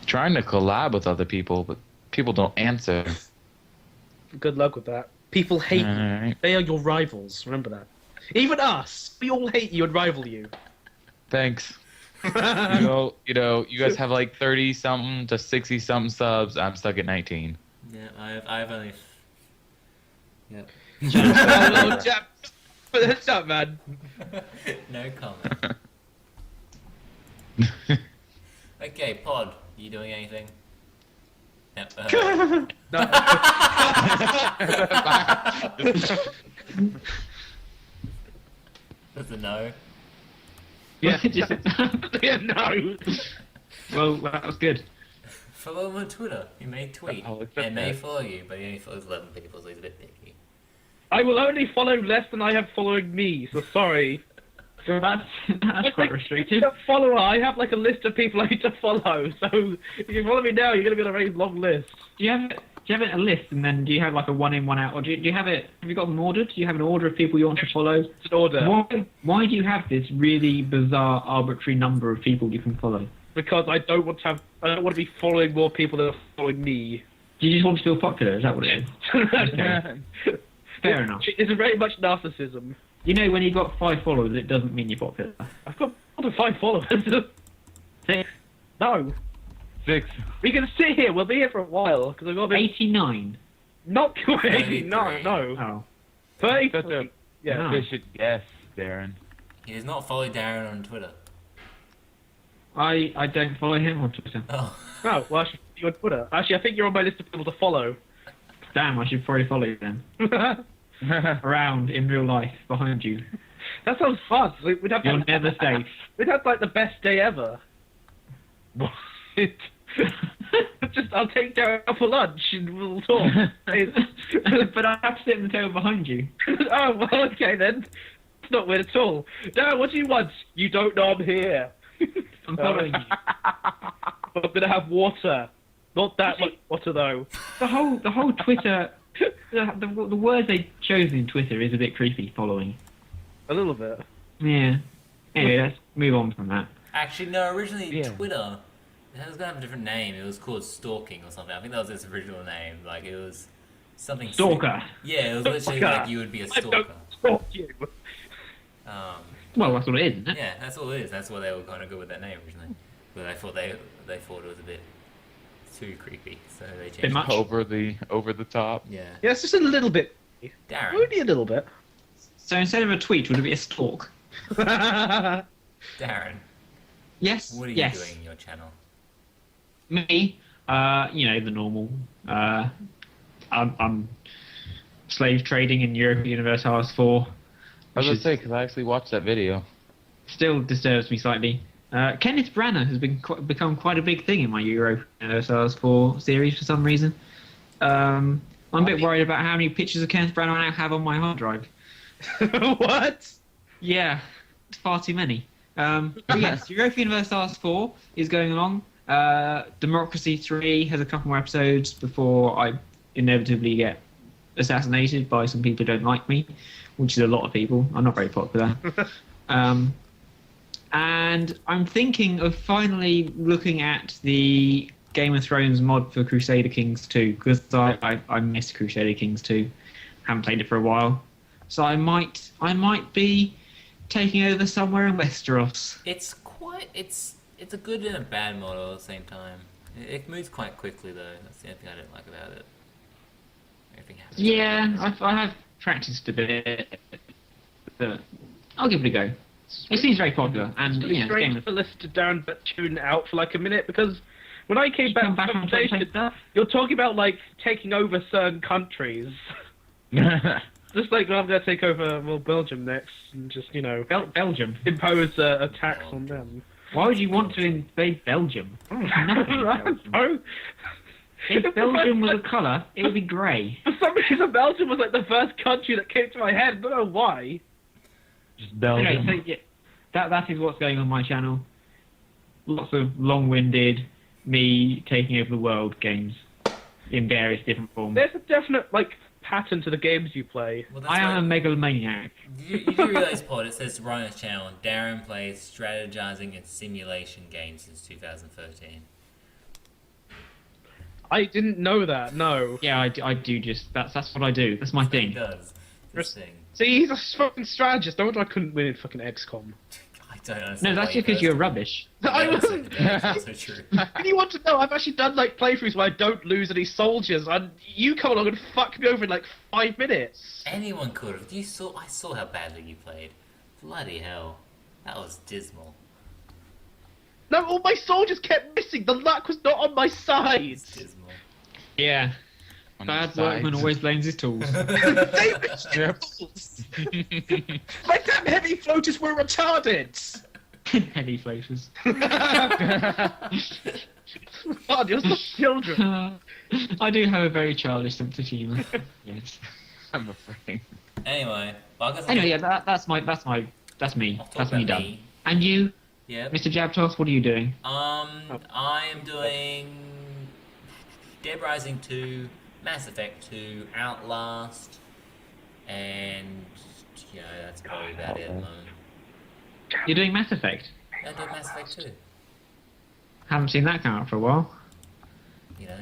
Trying to collab with other people, but people don't answer. Good luck with that. People hate you. Alright. They are your rivals. Remember that. Even us, we all hate you and rival you. Thanks. You know, you guys have like 30-something to 60-something subs. I'm stuck at 19. Yeah, I've only... Yep. Oh, Jab. That's not man. No comment. Okay, Pod, you doing anything? Yep, No. that's a no. Yeah. Yeah, no. Well, that was good. Follow him on Twitter. He may tweet I'll accept and may that. follow you, but he only follows 11 people, so he's a bit picky. I will only follow less than I have following me, so sorry. So that's quite restrictive. A follower, I have like a list of people I need to follow, so if you follow me now, you're going to be on a very long list. Do you have it a list, and then do you have like a one in, one out, or do you have it? Have you got them ordered? Do you have an order of people you want to follow? It's an order. Why do you have this really bizarre, arbitrary number of people you can follow? Because I don't want to be following more people than are following me. Do you just want to feel popular? Is that what it is? Okay. Fair enough. It's very much narcissism. You know, when you've got 5 followers, it doesn't mean you're popular. I've got more than 5 followers. 6, No. 6. We can sit here. We'll be here for a while because I've got 89. not 80. No, 33. no. Oh. 30. Such a Yeah. No. efficient guess, Darren. He does not follow Darren on Twitter. I don't follow him on Twitter. Oh. Oh, well, I should see you on Twitter. Actually, I think you're on my list of people to follow. Damn, I should probably follow you then. Around in real life, behind you. That sounds fun. We'd have You're never safe. We'd have like the best day ever. What? Just I'll take Darren out for lunch and we'll talk. But I have to sit in the table behind you. Oh well, okay then. It's not weird at all. Darren, what do you want? You don't know I'm here. I'm following you. I'm gonna have water. Not that much water though. The whole Twitter, the words they chose in Twitter is a bit creepy. Following. A little bit. Yeah. Anyway, let's move on from that. Actually, no. Originally, Yeah. Twitter, it was gonna have a different name. It was called Stalking or something. I think that was its original name. Like it was something. Stalker. Yeah, it was literally Stalker. like you would be a I stalker. don't stalk you. Well, that's what it is, isn't it? Yeah, that's all it is. That's why they were kind of good with that name originally. But I thought they thought it was a bit too creepy, so they changed. Bit much. Over the top. Yeah. Yeah, it's just a little bit. Darren, Only a little bit. So instead of a tweet, would it be a stalk? Darren, Yes. what are you yes. doing in your channel? Me, the normal. I'm slave trading in Europa Universalis 4. I was Which gonna say, because I actually watched that video. still disturbs me slightly. Kenneth Branagh has become quite a big thing in my Europa Universalis 4 series for some reason. I'm a bit worried about how many pictures of Kenneth Branagh I now have on my hard drive. What? Yeah, it's far too many. But yes, Europa Universalis 4 is going along. Democracy 3 has a couple more episodes before I inevitably get assassinated by some people who don't like me, which is a lot of people. I'm not very popular. And I'm thinking of finally looking at the Game of Thrones mod for Crusader Kings 2, because I missed Crusader Kings 2. Haven't played it for a while. So I might be taking over somewhere in Westeros. It's a good and a bad model at the same time. It moves quite quickly though. That's the only thing I don't like about it. Everything happens. Yeah, I have practiced a bit. But I'll give it a go. It seems very popular, and It's Game strange of to listen to Darren but tune out for like a minute because when I came back come from back the on conversation, stuff. you're talking about like taking over certain countries. Just like I'm gonna take over Belgium next and just Belgium. impose a tax on them. Why would you want to invade Belgium? Nothing. Oh, If Belgium was a colour, it would be grey. for some reason Belgium was like the first country that came to my head. I don't know why. Just Belgium. Okay, so yeah, that is what's going on my channel. Lots of long-winded, me taking over the world games in various different forms. There's a definite like pattern to the games you play. Well, that's I am a right. megalomaniac. You do realize, Pod, it says right on his channel, Darren plays strategizing and simulation games since 2013. I didn't know that. No. Yeah, I do just that's what I do. That's my He thing. does. This thing. See, he's a fucking strategist. No wonder I couldn't win in fucking XCOM. I don't understand. No, that's why just he because you're does. rubbish. I Yeah, wasn't. that's also true. And you want to know? I've actually done like playthroughs where I don't lose any soldiers, and you come along and fuck me over in like 5 minutes. Anyone could have. I saw how badly you played. Bloody hell. That was dismal. No, all my soldiers kept missing. The luck was not on my side. It's dismal. Yeah. On Bad the workman sides. always blames his tools. They were shit. My damn heavy floaters were retarded. Heavy floaters. God, you're such children. I do have a very childish sense of humour. Yes. I'm afraid. Anyway, well, I guess Anyway, yeah, that's me. I'll talk That's me about done. me. And you, Yep. Mr. Jabtos, what are you doing? I am doing Dead Rising 2, Mass Effect 2, Outlast, and that's probably about it at the moment. You're doing Mass Effect. I did Mass Effect 2. Haven't seen that come out for a while. You know.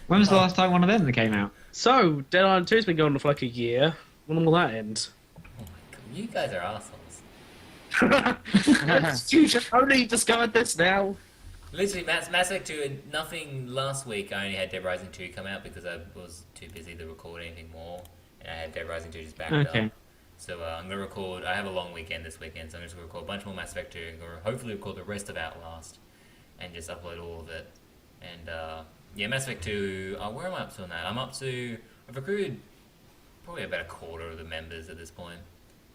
When was the last time one of them that came out? So, Dead Island 2's been going on for like a year. When will that end? Oh my god, you guys are assholes. You just only discovered this now. Literally, Mass Effect 2 and nothing last week. I only had Dead Rising 2 come out because I was too busy to record anything more. And I had Dead Rising 2 just backed Okay. up. So I'm going to record, I have a long weekend this weekend, so I'm just going to record a bunch more Mass Effect 2 and hopefully record the rest of Outlast and just upload all of it. And yeah, Mass Effect 2, where am I up to on that? I've recruited probably about a quarter of the members at this point.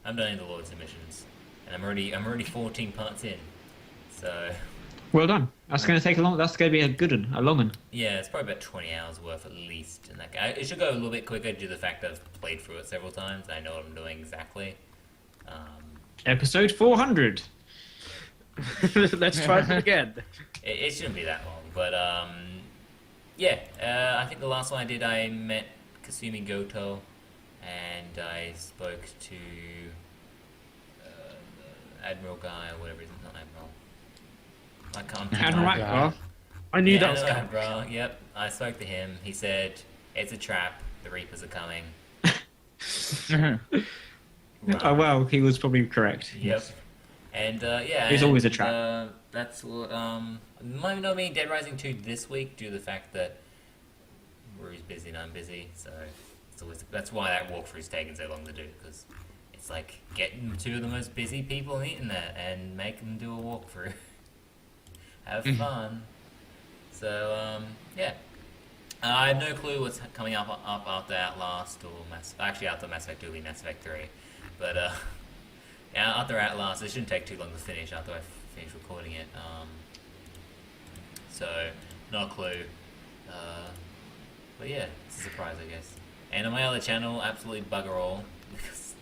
I'm done the Lord's missions. And I'm already 14 parts in. So Well done. That's going to take a long. That's going to be a good one, a long one. yeah, it's probably about 20 hours worth at least in that game. It should go a little bit quicker due to the fact that I've played through it several times. I know what I'm doing exactly. Episode 400. Let's try it again. It shouldn't be that long, but yeah. I think the last one I did, I met Kasumi Goto, and I spoke to Admiral guy or whatever. Not Admiral. I can't. Admiral God. Akbar. I knew Yeah, that was no, coming. Admiral. Yep, I spoke to him. He said it's a trap. The Reapers are coming. Oh well, he was probably correct. Yep. And yeah, There's always a and, trap. That's what might not be Dead Rising 2 this week due to the fact that Rue's busy and I'm busy, so it's always that's why that walkthrough's taken so long to do, because it's like getting two of the most busy people on the internet and make them do a walkthrough. Have fun. So yeah. I have no clue what's coming up after Outlast or after Mass Effect 2 will be Mass Effect 3. But yeah, after Outlast, it shouldn't take too long to finish after I finish recording it. So, no clue. But yeah, it's a surprise, I guess. And on my other channel, absolutely bugger all, because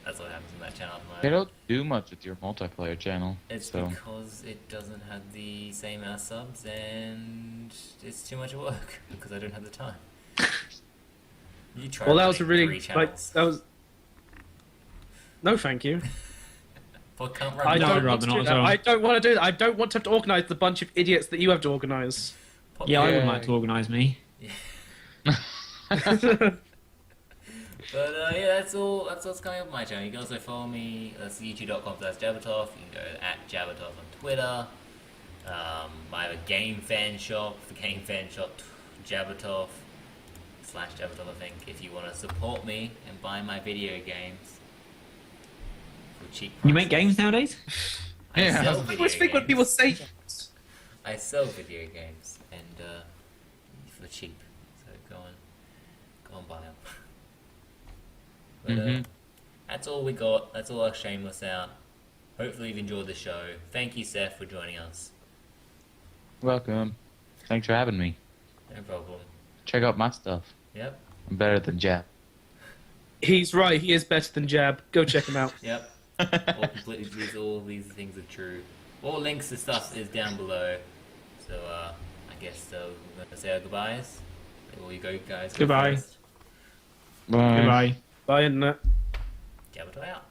that's what happens in that channel at the moment. They don't do much with your multiplayer channel. It's so. because it doesn't have the same amount of subs, and it's too much work because I don't have the time. You try. Well, that was a running really 3 like channels. that was. No, thank you. But can't run I No, don't I'd want rather to do not as that. well. I don't want to do that. I don't want to have to organise the bunch of idiots that you have to organise. Yeah, I would Yeah. like to organise me. But yeah, that's all. That's what's coming up on my channel. You can also follow me. That's youtube.com/Jabatov. You can go at Jabatov on Twitter. I have a game fan shop. The game fan shop, Jabatov /Jabatov. I think if you want to support me and buy my video games for cheap prices. You make games nowadays? I Yeah. sell I video always think when games. people say I sell video games and for cheap. So go on buy them. But Mhm. that's all we got. That's all our shameless out. Hopefully you've enjoyed the show. Thank you, Seth, for joining us. Welcome. Thanks for having me. No problem. Check out my stuff. Yep. I'm better than Jap. he's right, he is better than Jab. Go check him out. Yep. all these things are true. All links to stuff is down below. So I guess we're gonna say our goodbyes. Will you go, guys? Go Goodbye. first. Bye. Goodbye. Bye, internet. Jabba out.